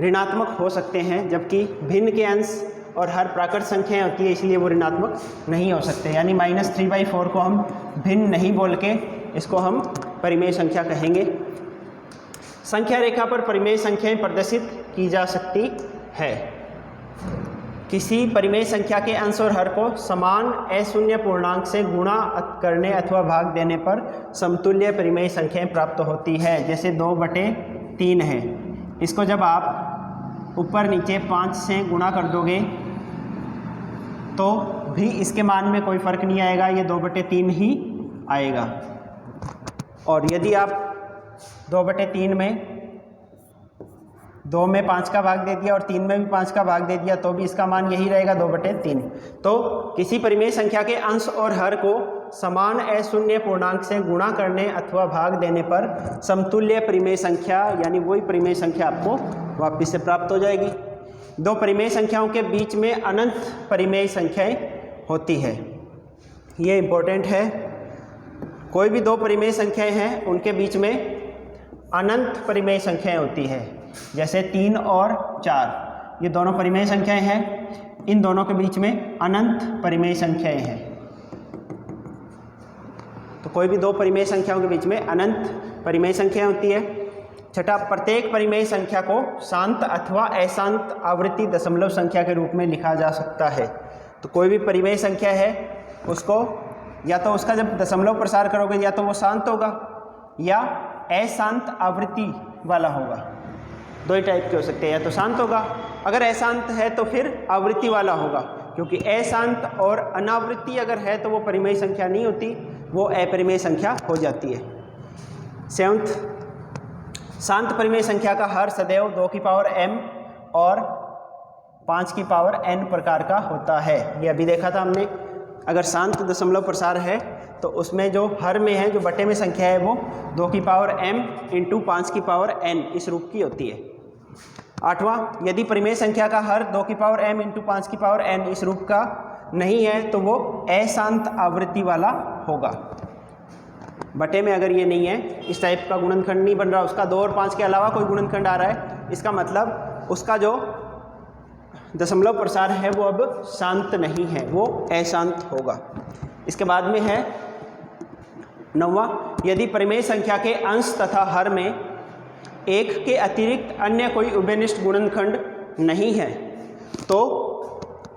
ऋणात्मक हो सकते हैं, जबकि भिन्न के अंश और हर प्राकृत संख्याएं होती है, इसलिए वो ऋणात्मक नहीं हो सकते। यानी -3/4 को हम भिन्न नहीं बोल के इसको हम परिमेय संख्या कहेंगे। संख्या रेखा पर परिमेय संख्याएं प्रदर्शित की जा सकती है। किसी परिमेय संख्या के अंश और हर को समान अशून्य पूर्णांक से गुणा करने अथवा भाग देने पर समतुल्य परिमेय संख्याएं प्राप्त होती है। जैसे 2/3 है, इसको जब आप ऊपर नीचे 5 से गुणा कर दोगे तो भी इसके मान में कोई फर्क नहीं आएगा, ये 2/3 ही आएगा। और यदि आप 2/3 में 2 में 5 का भाग दे दिया और 3 में भी 5 का भाग दे दिया तो भी इसका मान यही रहेगा 2/3। तो किसी परिमेय संख्या के अंश और हर को समान अशून्य पूर्णांक से गुणा करने अथवा भाग देने पर समतुल्य परिमेय संख्या, यानी वही परिमेय संख्या आपको वापस से प्राप्त हो जाएगी। 2 परिमेय संख्याओं के बीच में अनंत परिमेय संख्याएं होती है, ये इम्पोर्टेंट है। कोई भी 2 परिमेय संख्याएं हैं उनके बीच में अनंत परिमेय संख्याएं होती है। जैसे 3 और 4 ये दोनों परिमेय संख्याएं हैं, इन दोनों के बीच में अनंत परिमेय संख्याएं हैं। तो कोई भी 2 परिमेय संख्याओं के बीच में अनंत परिमेय संख्याएं होती है। छठा, प्रत्येक परिमेय संख्या को शांत अथवा अशांत आवृत्ति दशमलव संख्या के रूप में लिखा जा सकता है। तो कोई भी परिमेय संख्या है उसको या तो उसका जब दशमलव प्रसार करोगे या तो वो शांत होगा या अशांत आवृत्ति वाला होगा। 2 ही टाइप के हो सकते हैं, या तो शांत होगा, अगर अशांत है तो फिर आवृत्ति वाला होगा, क्योंकि अशांत और अनावृत्ति अगर है तो वो परिमेय संख्या नहीं होती, वो अपरिमेय संख्या हो जाती है। 7th, शांत परिमेय संख्या का हर सदैव 2 की पावर m और 5 की पावर n प्रकार का होता है। ये अभी देखा था हमने। अगर शांत दशमलव प्रसार है तो उसमें जो हर में है, जो बटे में संख्या है, वो 2 की पावर m इंटू 5 की पावर n इस रूप की होती है। 8वां, यदि परिमेय संख्या का हर 2 की पावर m इंटू 5 की पावर n इस रूप का नहीं है तो वो अशांत आवृत्ति वाला होगा। बटे में अगर ये नहीं है, इस टाइप का गुणनखंड नहीं बन रहा, उसका 2 और 5 के अलावा कोई गुणनखंड आ रहा है, इसका मतलब उसका जो दशमलव प्रसार है वो अब शांत नहीं है, वो अशांत होगा। इसके बाद में है 9वां, यदि परिमेय संख्या के अंश तथा हर में 1 के अतिरिक्त अन्य कोई उभयनिष्ठ गुणनखंड नहीं है तो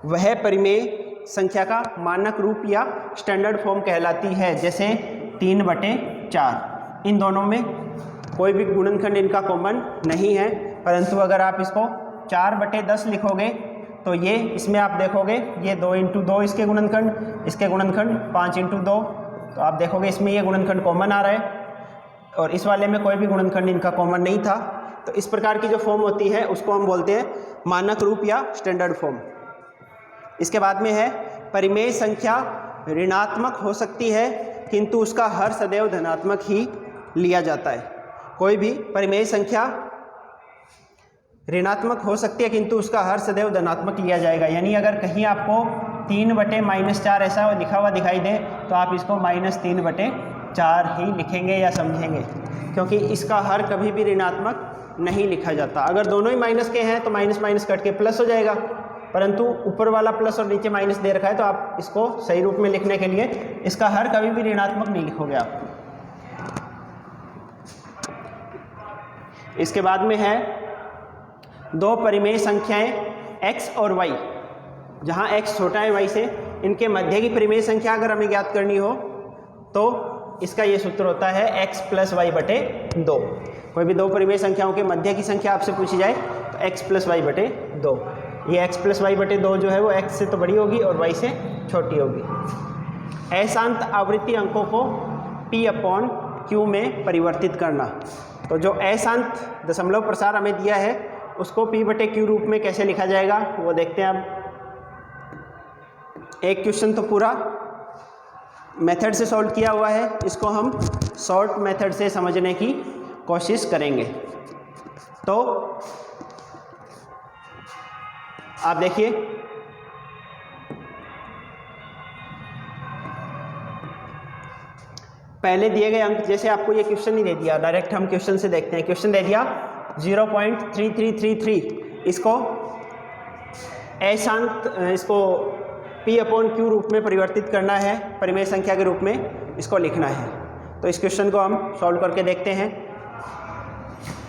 वह परिमेय संख्या का मानक रूप या स्टैंडर्ड फॉर्म कहलाती है। जैसे 3/4, इन दोनों में कोई भी गुणनखंड इनका कॉमन नहीं है, परंतु अगर आप इसको 4/10 लिखोगे तो ये इसमें आप देखोगे ये 2 इंटू 2 इसके गुणनखंड, इसके गुणनखंड 5 इंटू 2, तो आप देखोगे इसमें ये गुणनखंड कॉमन आ रहा है और इस वाले में कोई भी गुणनखंड इनका कॉमन नहीं था। तो इस प्रकार की जो फॉर्म होती है उसको हम बोलते हैं मानक रूप या स्टैंडर्ड फॉर्म। इसके बाद में है परिमेय संख्या ऋणात्मक हो सकती है किंतु उसका हर सदैव धनात्मक ही लिया जाता है। कोई भी परिमेय संख्या ऋणात्मक हो सकती है किंतु उसका हर सदैव धनात्मक लिया जाएगा। यानी अगर कहीं आपको 3/-4 ऐसा लिखा हुआ दिखाई दे तो आप इसको -3/4 ही लिखेंगे या समझेंगे, क्योंकि इसका हर कभी भी ऋणात्मक नहीं लिखा जाता। अगर दोनों ही माइनस के हैं तो माइनस माइनस कट के प्लस हो जाएगा, परंतु ऊपर वाला प्लस और नीचे माइनस दे रखा है तो आप इसको सही रूप में लिखने के लिए इसका हर कभी भी ऋणात्मक नहीं लिखोगे आप। इसके बाद में है 2 परिमेय संख्याएं x और y, जहां x छोटा है y से, इनके मध्य की परिमेय संख्या अगर हमें ज्ञात करनी हो तो इसका ये सूत्र होता है x + y/2। कोई भी 2 परिमेय संख्याओं के मध्य की संख्या आपसे पूछी जाए तो x + y/2। ये x + y/2 जो है वो x से तो बड़ी होगी और y से छोटी होगी। अशांत आवृत्ति अंकों को p/q में परिवर्तित करना। तो जो अशांत दशमलव प्रसार हमें दिया है उसको p/q रूप में कैसे लिखा जाएगा वो देखते हैं अब। एक क्वेश्चन तो पूरा मेथड से सॉल्व किया हुआ है, इसको हम शॉर्ट मेथड से समझने की कोशिश करेंगे। तो आप देखिए, पहले दिए गए अंक, जैसे आपको ये क्वेश्चन नहीं दे दिया, डायरेक्ट हम क्वेश्चन से देखते हैं। क्वेश्चन दे दिया 0.3333, इसको अशांत, इसको p/q रूप में परिवर्तित करना है, परिमेय संख्या के रूप में इसको लिखना है। तो इस क्वेश्चन को हम सॉल्व करके देखते हैं।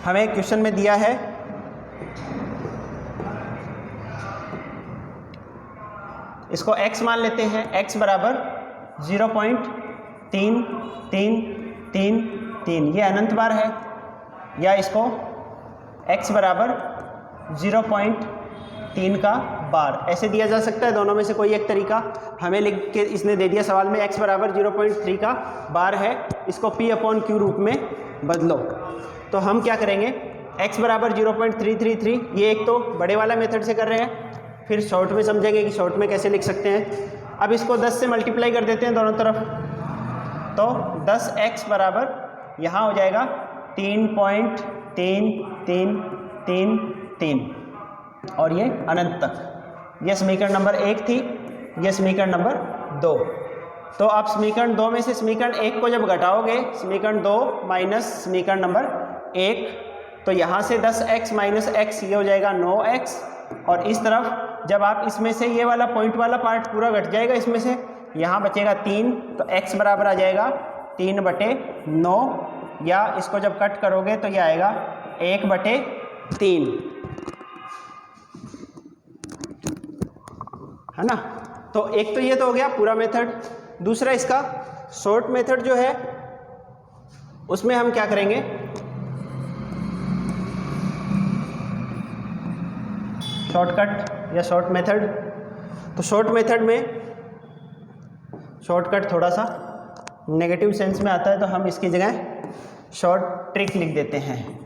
हमें क्वेश्चन में दिया है इसको x मान लेते हैं, x बराबर 0.3333, ये अनंत बार है, या इसको x बराबर 0.3 का बार ऐसे दिया जा सकता है। दोनों में से कोई एक तरीका हमें लिख के इसने दे दिया सवाल में, x बराबर 0.3 का बार है, इसको p/q रूप में बदलो। तो हम क्या करेंगे, x बराबर 0.333, ये एक तो बड़े वाला मेथड से कर रहे हैं, फिर शॉर्ट में समझेंगे कि शॉर्ट में कैसे लिख सकते हैं। अब इसको 10 से मल्टीप्लाई कर देते हैं दोनों तरफ, तो 10x बराबर यहाँ हो जाएगा 3.3333 और ये अनंत तक। ये समीकरण नंबर 1 थी, ये समीकरण नंबर 2। तो आप समीकरण 2 में से समीकरण 1 को जब घटाओगे, समीकरण 2 माइनस समीकरण नंबर 1, तो यहाँ से 10x माइनस x ये हो जाएगा 9x, और इस तरफ जब आप इसमें से ये वाला पॉइंट वाला पार्ट पूरा घट जाएगा, इसमें से यहाँ बचेगा 3, तो x बराबर आ जाएगा 3/9, या इसको जब कट करोगे तो ये आएगा 1/3, है ना। तो एक तो ये तो हो गया पूरा मेथड। दूसरा इसका शॉर्ट मेथड जो है उसमें हम क्या करेंगे, शॉर्टकट या शॉर्ट मेथड। तो शॉर्ट मेथड में शॉर्टकट थोड़ा सा नेगेटिव सेंस में आता है, तो हम इसकी जगह शॉर्ट ट्रिक लिख देते हैं।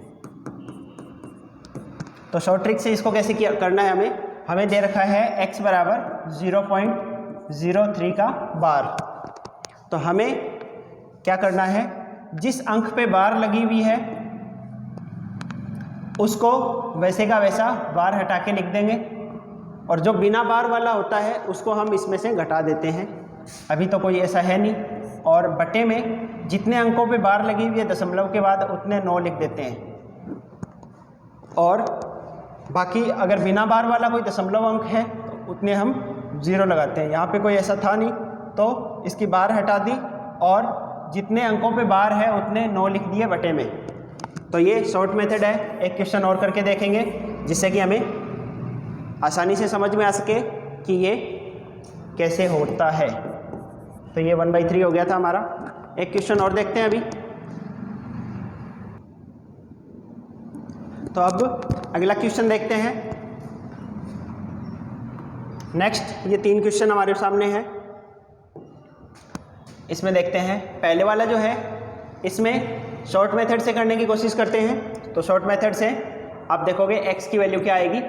तो शॉर्ट ट्रिक से इसको कैसे किया करना है हमें, हमें दे रखा है x बराबर 0.03 का बार। तो हमें क्या करना है, जिस अंक पे बार लगी हुई है उसको वैसे का वैसा बार हटा के लिख देंगे, और जो बिना बार वाला होता है उसको हम इसमें से घटा देते हैं। अभी तो कोई ऐसा है नहीं, और बटे में जितने अंकों पे बार लगी हुई है दशमलव के बाद उतने 9 लिख देते हैं, और बाकी अगर बिना बार वाला कोई दशमलव अंक है तो उतने हम 0 लगाते हैं। यहाँ पे कोई ऐसा था नहीं तो इसकी बार हटा दी और जितने अंकों पे बार है उतने 9 लिख दिए बटे में। तो ये शॉर्ट मेथड है। एक क्वेश्चन और करके देखेंगे जिससे कि हमें आसानी से समझ में आ सके कि ये कैसे होता है। तो ये 1/3 हो गया था हमारा। एक क्वेश्चन और देखते हैं अभी। तो अब अगला क्वेश्चन देखते हैं। नेक्स्ट ये 3 क्वेश्चन हमारे सामने हैं। इसमें देखते हैं पहले वाला जो है, इसमें शॉर्ट मेथड से करने की कोशिश करते हैं। तो शॉर्ट मेथड से आप देखोगे x की वैल्यू क्या आएगी,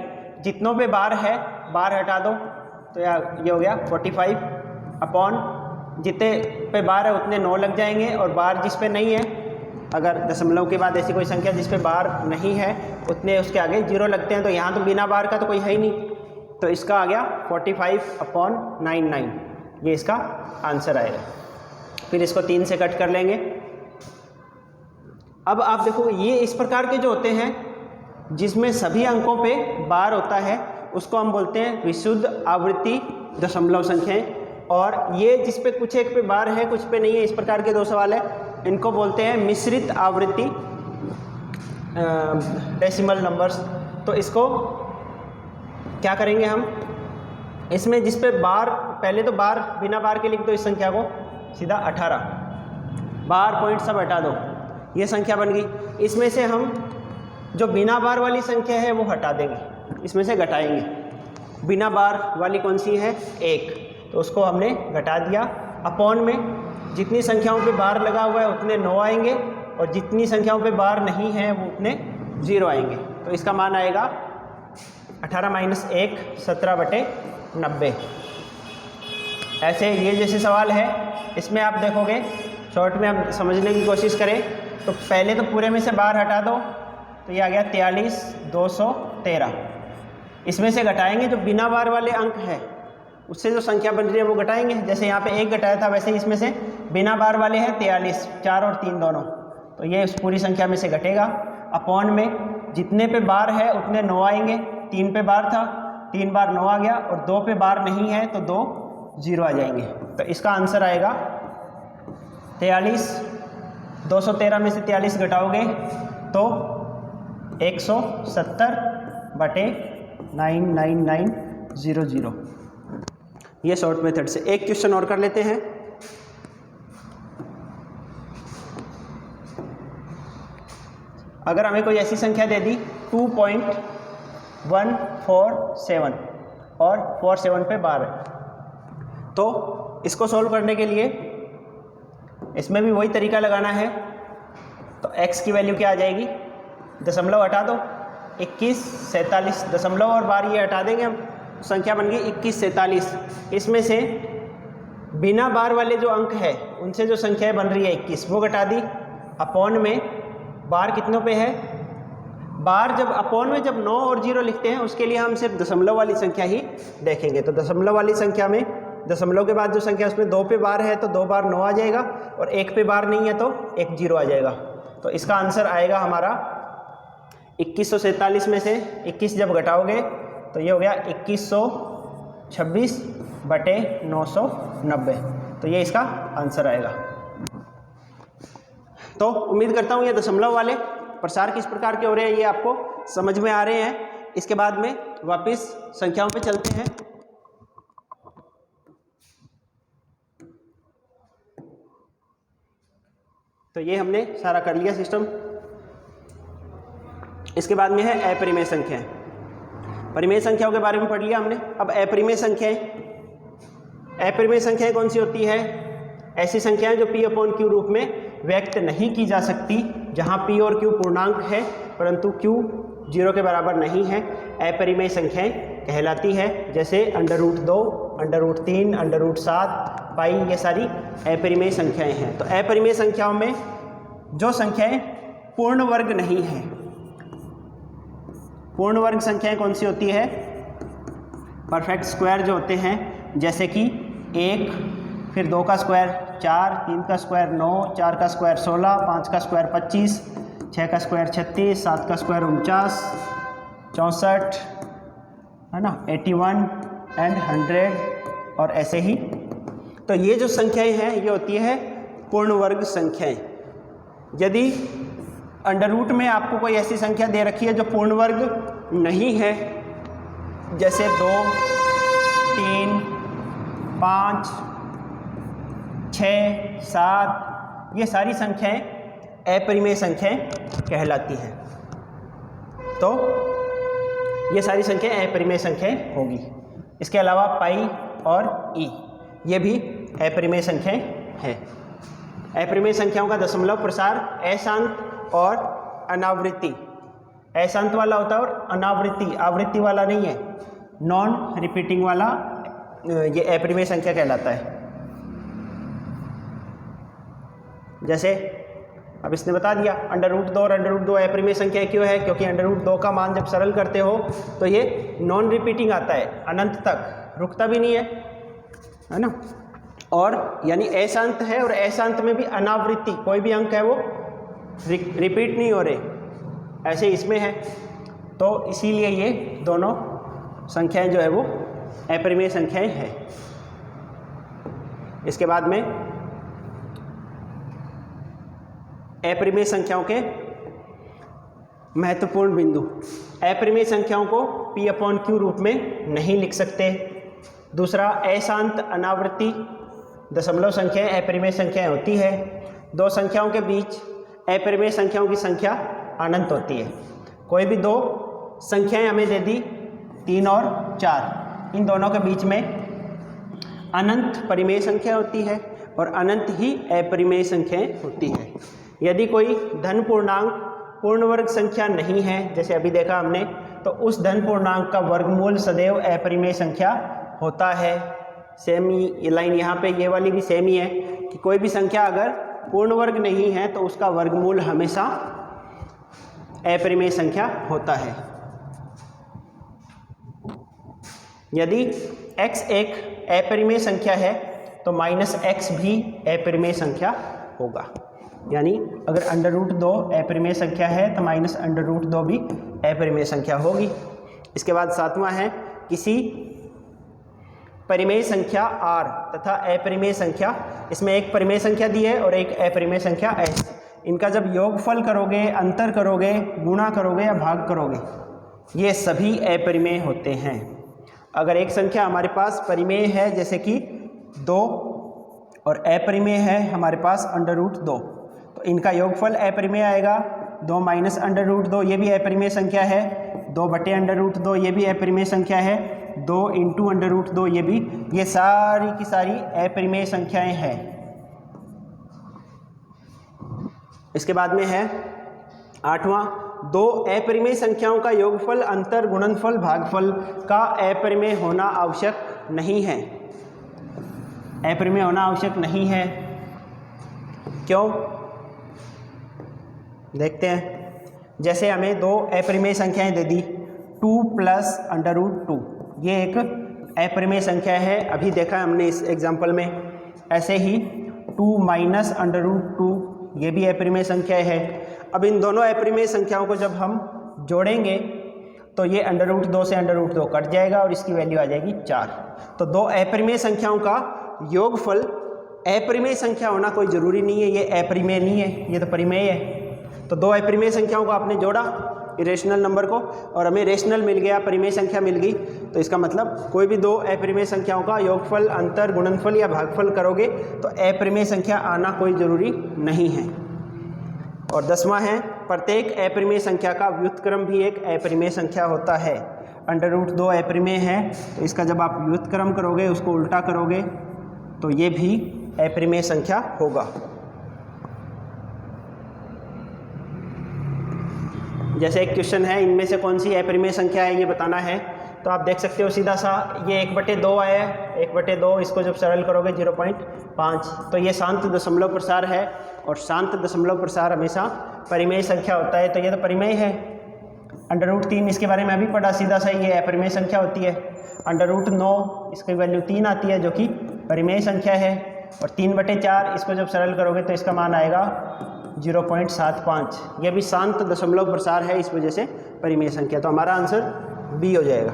जितनों पे बार है बार हटा दो, तो ये हो गया 45 अपॉन जितने पे बार है उतने 9 लग जाएंगे, और बार जिस पे नहीं है, अगर दशमलव के बाद ऐसी कोई संख्या जिस पे बार नहीं है उतने उसके आगे 0 लगते हैं। तो यहाँ तो बिना बार का तो कोई है ही नहीं, तो इसका आ गया 45/99, ये इसका आंसर आएगा। फिर इसको 3 से कट कर लेंगे। अब आप देखो ये इस प्रकार के जो होते हैं जिसमें सभी अंकों पे बार होता है उसको हम बोलते हैं विशुद्ध आवृत्ति दशमलव संख्याएं, और ये जिस पे कुछ एक पे बार है कुछ पे नहीं है, इस प्रकार के 2 सवाल है, इनको बोलते हैं मिश्रित आवृत्ति डेसिमल नंबर्स। तो इसको क्या करेंगे हम, इसमें जिस पे बार, पहले तो बार बिना बार के लिख दो इस संख्या को सीधा 18, बार पॉइंट सब हटा दो, ये संख्या बन गई। इसमें से हम जो बिना बार वाली संख्या है वो हटा देंगे, इसमें से घटाएंगे। बिना बार वाली कौन सी है, 1, तो उसको हमने घटा दिया। अपॉन में जितनी संख्याओं पे बार लगा हुआ है उतने 9 आएंगे, और जितनी संख्याओं पे बार नहीं है वो उतने 0 आएंगे। तो इसका मान आएगा 18 - 1 17/90। ऐसे ये जैसे सवाल है इसमें आप देखोगे, शॉर्ट में आप समझने की कोशिश करें तो पहले तो पूरे में से बार हटा दो, तो ये आ गया 43,213। इसमें से घटाएंगे जो बिना बार वाले अंक है उससे जो संख्या बन रही है वो घटाएंगे। जैसे यहाँ पे 1 घटाया था वैसे इसमें से बिना बार वाले हैं 43, 4 और 3 दोनों, तो ये उस पूरी संख्या में से घटेगा। अपॉन में जितने पे बार है उतने 9 आएंगे, 3 पे बार था 3 बार 9 आ गया, और 2 पे बार नहीं है तो 2 0 आ जाएंगे। तो इसका आंसर आएगा 43। 213 में से 43 घटाओगे तो 170/99900। ये शॉर्ट मेथड से। एक क्वेश्चन और कर लेते हैं। अगर हमें कोई ऐसी संख्या दे दी 2.147 और 47 पे बार है, तो इसको सोल्व करने के लिए इसमें भी वही तरीका लगाना है। तो x की वैल्यू क्या आ जाएगी, दशमलव हटा दो, 21 47 दशमलव और बार ये हटा देंगे हम, संख्या बन गई 21 47। इसमें से बिना बार वाले जो अंक है उनसे जो संख्या बन रही है 21 वो घटा दी। अपॉन में बार कितनों पे है, बार जब अपॉन में जब 9 और 0 लिखते हैं उसके लिए हम सिर्फ दशमलव वाली संख्या ही देखेंगे। तो दशमलव वाली संख्या में दशमलव के बाद जो संख्या उसमें 2 पे बार है तो 2 बार 9 आ जाएगा, और 1 पे बार नहीं है तो 1 0 आ जाएगा। तो इसका आंसर आएगा हमारा 2147 में से 21 जब घटाओगे तो ये हो गया 2126/990। तो ये इसका आंसर आएगा। तो उम्मीद करता हूँ ये दशमलव वाले प्रसार किस प्रकार के हो रहे हैं ये आपको समझ में आ रहे हैं। इसके बाद में वापस संख्याओं पे चलते हैं। तो ये हमने सारा कर लिया सिस्टम। इसके बाद में है अपरिमेय संख्याएं। परिमेय संख्याओं के बारे में पढ़ लिया हमने। अब अपरिमेय संख्याएं, अपरिमेय संख्याएं कौन सी होती है, ऐसी संख्याएं जो p/q रूप में व्यक्त नहीं की जा सकती, जहां p और q पूर्णांक है परंतु q 0 के बराबर नहीं है, अपरिमेय संख्याएं कहलाती है, जैसे √2, √3, √7, पाई, ये सारी अपरिमेय संख्याएं हैं। तो अपरिमेय संख्याओं में जो संख्याएं पूर्ण वर्ग नहीं हैं, पूर्ण वर्ग संख्याएं कौन सी होती है? परफेक्ट स्क्वायर जो होते हैं, जैसे कि 1, फिर 2 का स्क्वायर 4, 3 का स्क्वायर 9, 4 का स्क्वायर 16, 5 का स्क्वायर 25, 6 का स्क्वायर 36, 7 का स्क्वायर 49, 64, है ना, 81 एंड 100 और ऐसे ही। तो ये जो संख्याएं हैं ये होती है पूर्ण वर्ग संख्याएं। यदि अंडर रूट में आपको कोई ऐसी संख्या दे रखी है जो पूर्ण वर्ग नहीं है, जैसे 2, 3, 5, 6, 7, ये सारी संख्याएं अपरिमेय संख्याएं कहलाती हैं। तो ये सारी संख्याएं अपरिमेय संख्याएं होगी। इसके अलावा पाई और ई ये भी अपरिमेय संख्याएं हैं। अपरिमेय संख्याओं का दशमलव प्रसार अशांत और अनावृत्ति, अशांत वाला होता है और अनावृत्ति आवृत्ति वाला नहीं है, नॉन रिपीटिंग वाला ये अपरिमेय संख्या कहलाता है। जैसे अब इसने बता दिया √2 और √2 अपरिमेय संख्या क्यों है? क्योंकि √2 का मान जब सरल करते हो तो ये नॉन रिपीटिंग आता है, अनंत तक रुकता भी नहीं है ना, और यानी अशांत है और अशांत में भी अनावृत्ति, कोई भी अंक है वो रिपीट नहीं हो रहे, ऐसे इसमें है। तो इसीलिए ये दोनों संख्याएं जो है वो अपरिमेय संख्याएं हैं। इसके बाद में अपरिमेय संख्याओं के महत्वपूर्ण बिंदु, अपरिमेय संख्याओं को P/Q रूप में नहीं लिख सकते। दूसरा, अशांत अनावृत्ति दशमलव संख्याएं अपरिमेय संख्याएं होती है। दो संख्याओं के बीच अपरिमेय संख्याओं की संख्या अनंत होती है। कोई भी दो संख्याएं हमें दे दी 3 और 4, इन दोनों के बीच में अनंत परिमेय संख्या होती है और अनंत ही अपरिमेय संख्याएं होती है। यदि कोई धन पूर्णांक पूर्ण वर्ग संख्या नहीं है, जैसे अभी देखा हमने, तो उस धन पूर्णांक का वर्गमूल सदैव अपरिमेय संख्या होता है। सेम ये लाइन यहाँ पे ये वाली भी सेम ही है कि कोई भी संख्या अगर पूर्ण वर्ग नहीं है तो उसका वर्गमूल हमेशा अपरिमेय संख्या होता है। यदि x एक अपरिमेय संख्या है तो -x भी अपरिमेय संख्या होगा। यानी अगर √2 अपरिमेय संख्या है तो -√2 भी अपरिमेय संख्या होगी। इसके बाद सातवां है, किसी परिमेय संख्या r तथा अपरिमेय संख्या, इसमें एक परिमेय संख्या दी है और एक अपरिमेय संख्या s, इनका जब योगफल करोगे, अंतर करोगे, गुणा करोगे या भाग करोगे, ये सभी अपरिमेय होते हैं। अगर एक संख्या हमारे पास परिमेय है जैसे कि 2 और अपरिमेय है हमारे पास √2, तो इनका योगफल अपरिमेय आएगा। 2 - √2 ये भी अपरिमेय संख्या है, 2/√2 ये भी अपरिमेय संख्या है, 2 × √2 ये भी, ये सारी की सारी अपरिमेय संख्याएं हैं। इसके बाद में है आठवां, दो अपरिमेय संख्याओं का योगफल, अंतर, गुणनफल, भागफल का अपरिमेय होना आवश्यक नहीं है। अपरिमेय होना आवश्यक नहीं है, क्यों? देखते हैं। जैसे हमें दो अपरिमेय संख्याएं दे दी, 2 + √2, ये एक अपरिमेय संख्या है, अभी देखा हमने इस एग्जाम्पल में। ऐसे ही 2 - √2 ये भी अपरिमेय संख्या है। अब इन दोनों अपरिमेय संख्याओं को जब हम जोड़ेंगे तो ये √2 से √2 कट जाएगा और इसकी वैल्यू आ जाएगी 4। तो दो अपरिमेय संख्याओं का योगफल, अपरिमेय संख्या होना कोई ज़रूरी नहीं है, ये अपरिमेय नहीं है, ये तो परिमेय है। तो दो अपरिमेय संख्याओं को आपने जोड़ा, इरेशनल नंबर को, और हमें रेशनल मिल गया, परिमेय संख्या मिल गई। तो इसका मतलब कोई भी दो अपरिमेय संख्याओं का योगफल, अंतर, गुणनफल या भागफल करोगे तो अपरिमेय संख्या आना कोई ज़रूरी नहीं है। और 10वां है, प्रत्येक अपरिमेय संख्या का व्युत्क्रम भी एक अपरिमेय संख्या होता है। √2 अपरिमेय है तो इसका जब आप व्युत्क्रम करोगे, उसको उल्टा करोगे, तो ये भी अपरिमेय संख्या होगा। जैसे एक क्वेश्चन है, इनमें से कौन सी अपरिमेय संख्या है ये बताना है, तो आप देख सकते हो सीधा सा ये 1/2 आया है, 1/2 इसको जब सरल करोगे 0.5, तो ये शांत दशमलव प्रसार है और शांत दशमलव प्रसार हमेशा परिमेय संख्या होता है, तो ये तो परिमेय है। √3 इसके बारे में अभी पढ़ा, सीधा सा ये अपरिमेय संख्या होती है। √9 इसकी वैल्यू 3 आती है जो कि परिमेय संख्या है, और 3/4 इसको जब सरल करोगे तो इसका मान आएगा 0.75। यह भी शांत दशमलव प्रसार है, इस वजह से परिमेय संख्या, तो हमारा आंसर बी हो जाएगा।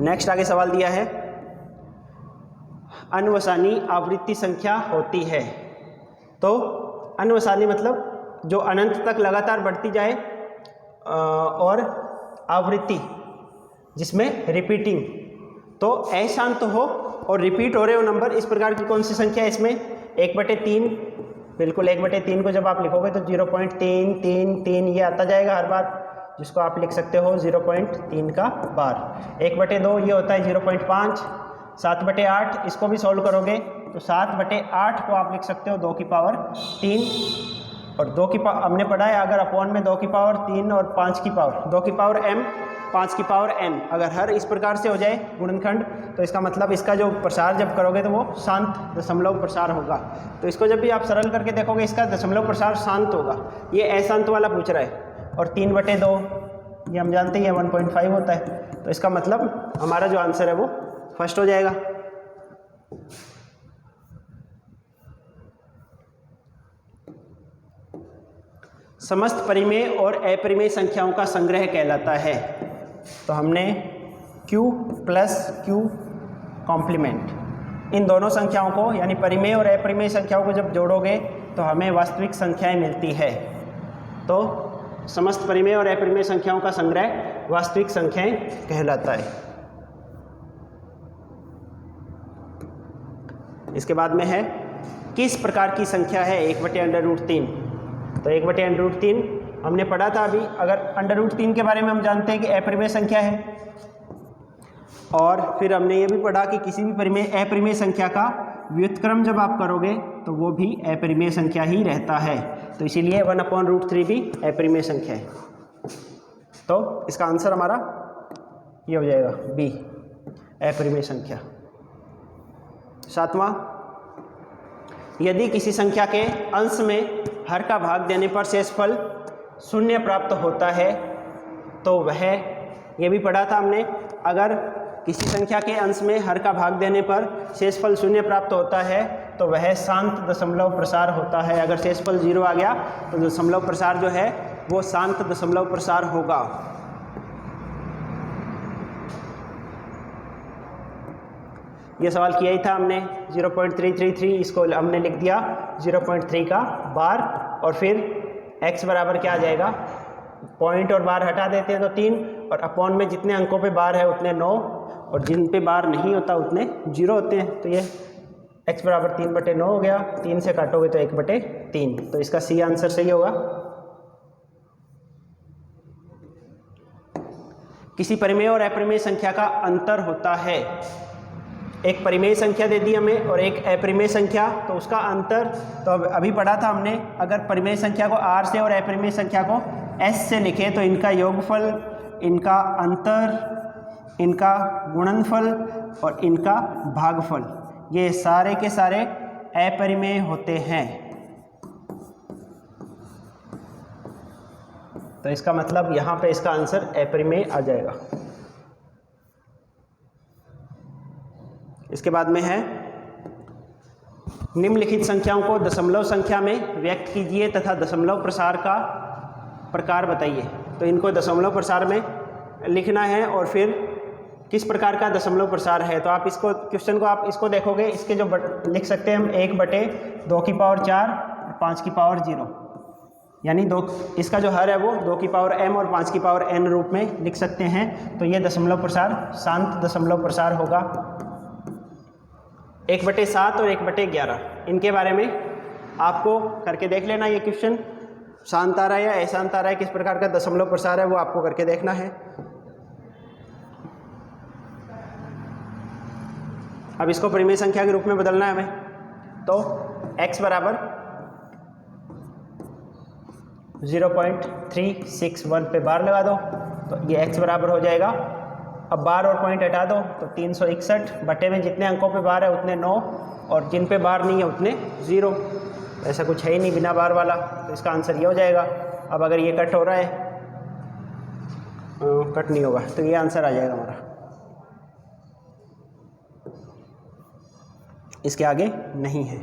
नेक्स्ट आगे सवाल दिया है, अनवसानी आवृत्ति संख्या होती है। तो अनवसानी मतलब जो अनंत तक लगातार बढ़ती जाए, और आवृत्ति जिसमें रिपीटिंग, तो अशांत हो और रिपीट हो रहे हो नंबर, इस प्रकार की कौन सी संख्या है इसमें? 1/3, बिल्कुल 1/3 को जब आप लिखोगे तो 0.333 ये आता जाएगा हर बार, जिसको आप लिख सकते हो 0.3 का बार। 1/2 ये होता है 0.5। 7/8 इसको भी सॉल्व करोगे तो 7/8 को आप लिख सकते हो 2 की पावर 3, और 2 की पावर हमने पढ़ा है अगर अपॉन में 2 की पावर 3 और 5 की पावर 2 की पावर m 5 की पावर n, अगर हर इस प्रकार से हो जाए गुणनखंड, तो इसका मतलब इसका जो प्रसार जब करोगे तो वो शांत दशमलव प्रसार होगा। तो इसको जब भी आप सरल करके देखोगे इसका दशमलव प्रसार शांत होगा। ये अशांत वाला पूछ रहा है, और 3/2 ये हम जानते हैं 1.5 होता है, तो इसका मतलब हमारा जो आंसर है वो फर्स्ट हो जाएगा। समस्त परिमेय और अपरिमेय संख्याओं का संग्रह कहलाता है। तो हमने q प्लस q कॉम्प्लीमेंट, इन दोनों संख्याओं को यानी परिमेय और अपरिमेय संख्याओं को जब जोड़ोगे तो हमें वास्तविक संख्याएं मिलती है। तो समस्त परिमेय और अपरिमेय संख्याओं का संग्रह वास्तविक संख्याएं कहलाता है। इसके बाद में है, किस प्रकार की संख्या है 1/√3? तो 1/√3 हमने पढ़ा था अभी। अगर √3 के बारे में हम जानते हैं कि अपरिमेय संख्या है, और फिर हमने ये भी पढ़ा कि किसी भी अपरिमेय संख्या का व्युत्क्रम जब आप करोगे तो वो भी अपरिमेय संख्या ही रहता है, तो इसीलिए 1/√3 भी अपरिमेय संख्या है। तो इसका आंसर हमारा ये हो जाएगा बी, अपरिमेय संख्या। 7वां, यदि किसी संख्या के अंश में हर का भाग देने पर शेषफल 0 प्राप्त होता है तो वह, ये भी पढ़ा था हमने, अगर किसी संख्या के अंश में हर का भाग देने पर शेषफल 0 प्राप्त होता है तो वह शांत दशमलव प्रसार होता है। अगर शेषफल 0 आ गया तो दशमलव प्रसार जो है वो शांत दशमलव प्रसार होगा। ये सवाल किया ही था हमने, 0.333 इसको हमने लिख दिया 0.3 का बार, और फिर x बराबर क्या आ जाएगा, पॉइंट और बार हटा देते हैं तो 3, और अपॉन में जितने अंकों पे बार है उतने 9, और जिन पे बार नहीं होता उतने 0 होते हैं। तो ये x बराबर 3/9 हो गया, 3 से काटोगे तो 1/3, तो इसका सी आंसर सही होगा। किसी परिमेय और अपरिमेय संख्या का अंतर होता है। एक परिमेय संख्या दे दी हमें और एक अपरिमेय संख्या, तो उसका अंतर तो अभी पढ़ा था हमने, अगर परिमेय संख्या को r से और अपरिमेय संख्या को s से लिखे तो इनका योगफल, इनका अंतर, इनका गुणनफल और इनका भागफल, ये सारे के सारे अपरिमेय होते हैं। तो इसका मतलब यहाँ पे इसका आंसर अपरिमेय आ जाएगा। इसके बाद में है, निम्नलिखित संख्याओं को दशमलव संख्या में व्यक्त कीजिए तथा दशमलव प्रसार का प्रकार बताइए। तो इनको दशमलव प्रसार में लिखना है और फिर किस प्रकार का दशमलव प्रसार है। तो आप इसको क्वेश्चन को आप इसको देखोगे, इसके जो लिख सकते हैं हम 1/2 की पावर 4 और 5 की पावर 0, यानी 2, इसका जो हर है वो 2 की पावर m और 5 की पावर n रूप में लिख सकते हैं। तो ये दशमलव प्रसार शांत दशमलव प्रसार होगा। 1/7 और 1/11 इनके बारे में आपको करके देख लेना। ये क्वेश्चन शांत आ रहा है या अशांत आ रहा है, किस प्रकार का दशमलव प्रसार है वो आपको करके देखना है। अब इसको परिमेय संख्या के रूप में बदलना है हमें। तो x बराबर 0.361 पे बार लगा दो तो ये x बराबर हो जाएगा। अब बार और पॉइंट हटा दो तो 361 बटे में जितने अंकों पे बार है उतने 9 और जिन पे बार नहीं है उतने 0। ऐसा कुछ है ही नहीं बिना बार वाला, तो इसका आंसर ये हो जाएगा। अब अगर ये कट हो रहा है, कट नहीं होगा, तो ये आंसर आ जाएगा हमारा। इसके आगे नहीं है।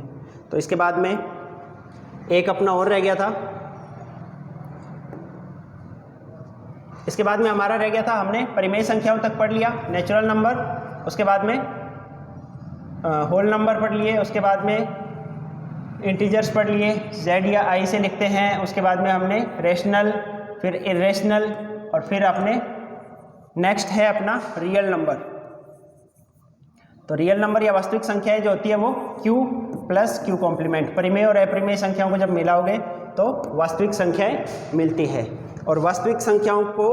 तो इसके बाद में एक अपना और रह गया था। इसके बाद में हमारा रह गया था, हमने परिमेय संख्याओं तक पढ़ लिया, नेचुरल नंबर, उसके बाद में होल नंबर पढ़ लिए, उसके बाद में इंटीजर्स पढ़ लिए, z या i से लिखते हैं, उसके बाद में हमने रेशनल, फिर इरेशनल, और फिर अपने नेक्स्ट है अपना रियल नंबर। तो रियल नंबर या वास्तविक संख्याएं जो होती है वो q प्लस q कॉम्प्लीमेंट, परिमेय और अपरिमेय संख्याओं को जब मिलाओगे तो वास्तविक संख्याएं मिलती है। और वास्तविक संख्याओं को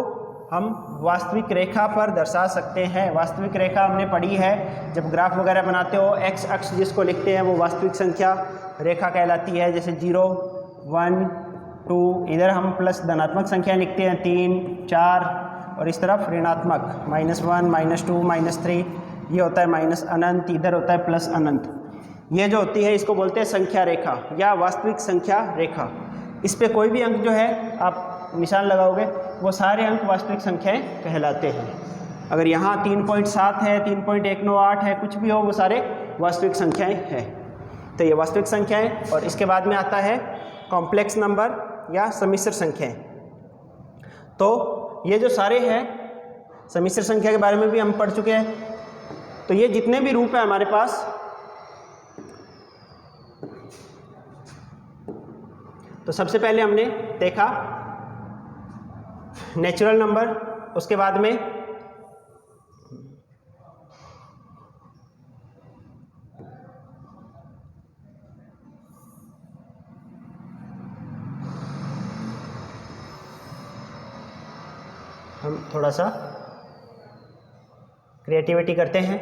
हम वास्तविक रेखा पर दर्शा सकते हैं। वास्तविक रेखा हमने पढ़ी है, जब ग्राफ वगैरह बनाते हो एक्स अक्ष जिसको लिखते हैं वो वास्तविक संख्या रेखा कहलाती है। जैसे 0, 1, 2, इधर हम प्लस धनात्मक संख्या लिखते हैं 3, 4, और इस तरफ ऋणात्मक -1, -2, -3, ये होता है माइनस अनंत, इधर होता है प्लस अनंत। ये जो होती है इसको बोलते हैं संख्या रेखा या वास्तविक संख्या रेखा। इस पे कोई भी अंक जो है आप निशान लगाओगे वो सारे अंक वास्तविक संख्याएं कहलाते हैं। अगर यहाँ 3.7 है, 3.198 है, कुछ भी हो वो सारे वास्तविक संख्याएं हैं। तो ये वास्तविक संख्याएं, और इसके बाद में आता है कॉम्प्लेक्स नंबर या सम्मिश्र संख्याएं। तो ये जो सारे हैं सम्मिश्र संख्या के बारे में भी हम पढ़ चुके हैं। तो ये जितने भी रूप हैं हमारे पास, तो सबसे पहले हमने देखा नेचुरल नंबर, उसके बाद में हम थोड़ा सा क्रिएटिविटी करते हैं।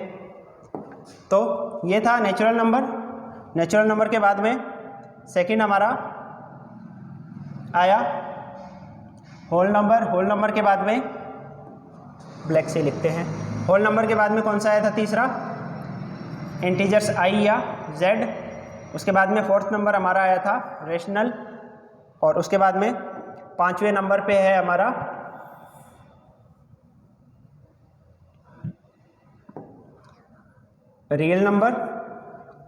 तो ये था नेचुरल नंबर। नेचुरल नंबर के बाद में सेकंड हमारा आया होल नंबर। होल नंबर के बाद में ब्लैक से लिखते हैं। होल नंबर के बाद में कौन सा आया था तीसरा? इंटीजर्स i या z। उसके बाद में फोर्थ नंबर हमारा आया था रेशनल, और उसके बाद में पांचवें नंबर पे है हमारा रियल नंबर।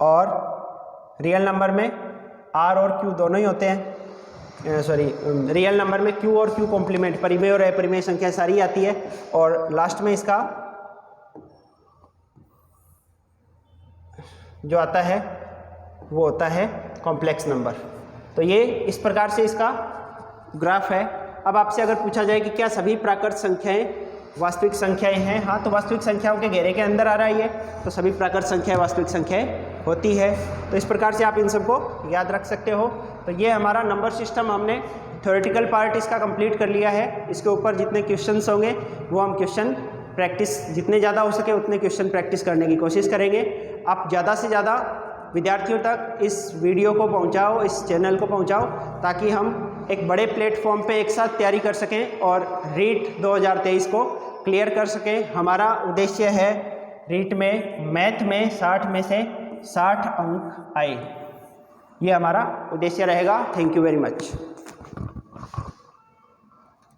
और रियल नंबर में r और q दोनों ही होते हैं। रियल नंबर में q और q कॉम्प्लीमेंट, परिमेय और अपरिमेय संख्या सारी आती है। और लास्ट में इसका जो आता है वो होता है कॉम्प्लेक्स नंबर। तो ये इस प्रकार से इसका ग्राफ है। अब आपसे अगर पूछा जाए कि क्या सभी प्राकृत संख्याएं वास्तविक संख्याएं हैं? हाँ, तो वास्तविक संख्याओं के घेरे के अंदर आ रहा है ये, तो सभी प्राकृत संख्याएं वास्तविक संख्याएं होती है। तो इस प्रकार से आप इन सबको याद रख सकते हो। तो ये हमारा नंबर सिस्टम, हमने थ्योरेटिकल पार्ट इसका कंप्लीट कर लिया है। इसके ऊपर जितने क्वेश्चंस होंगे वो हम क्वेश्चन प्रैक्टिस, जितने ज़्यादा हो सके उतने क्वेश्चन प्रैक्टिस करने की कोशिश करेंगे। आप ज़्यादा से ज़्यादा विद्यार्थियों तक इस वीडियो को पहुंचाओ, इस चैनल को पहुंचाओ, ताकि हम एक बड़े प्लेटफॉर्म पे एक साथ तैयारी कर सकें और रीट 2023 को क्लियर कर सकें। हमारा उद्देश्य है रीट में मैथ में 60 में से 60 अंक आए, ये हमारा उद्देश्य रहेगा। Thank you very much.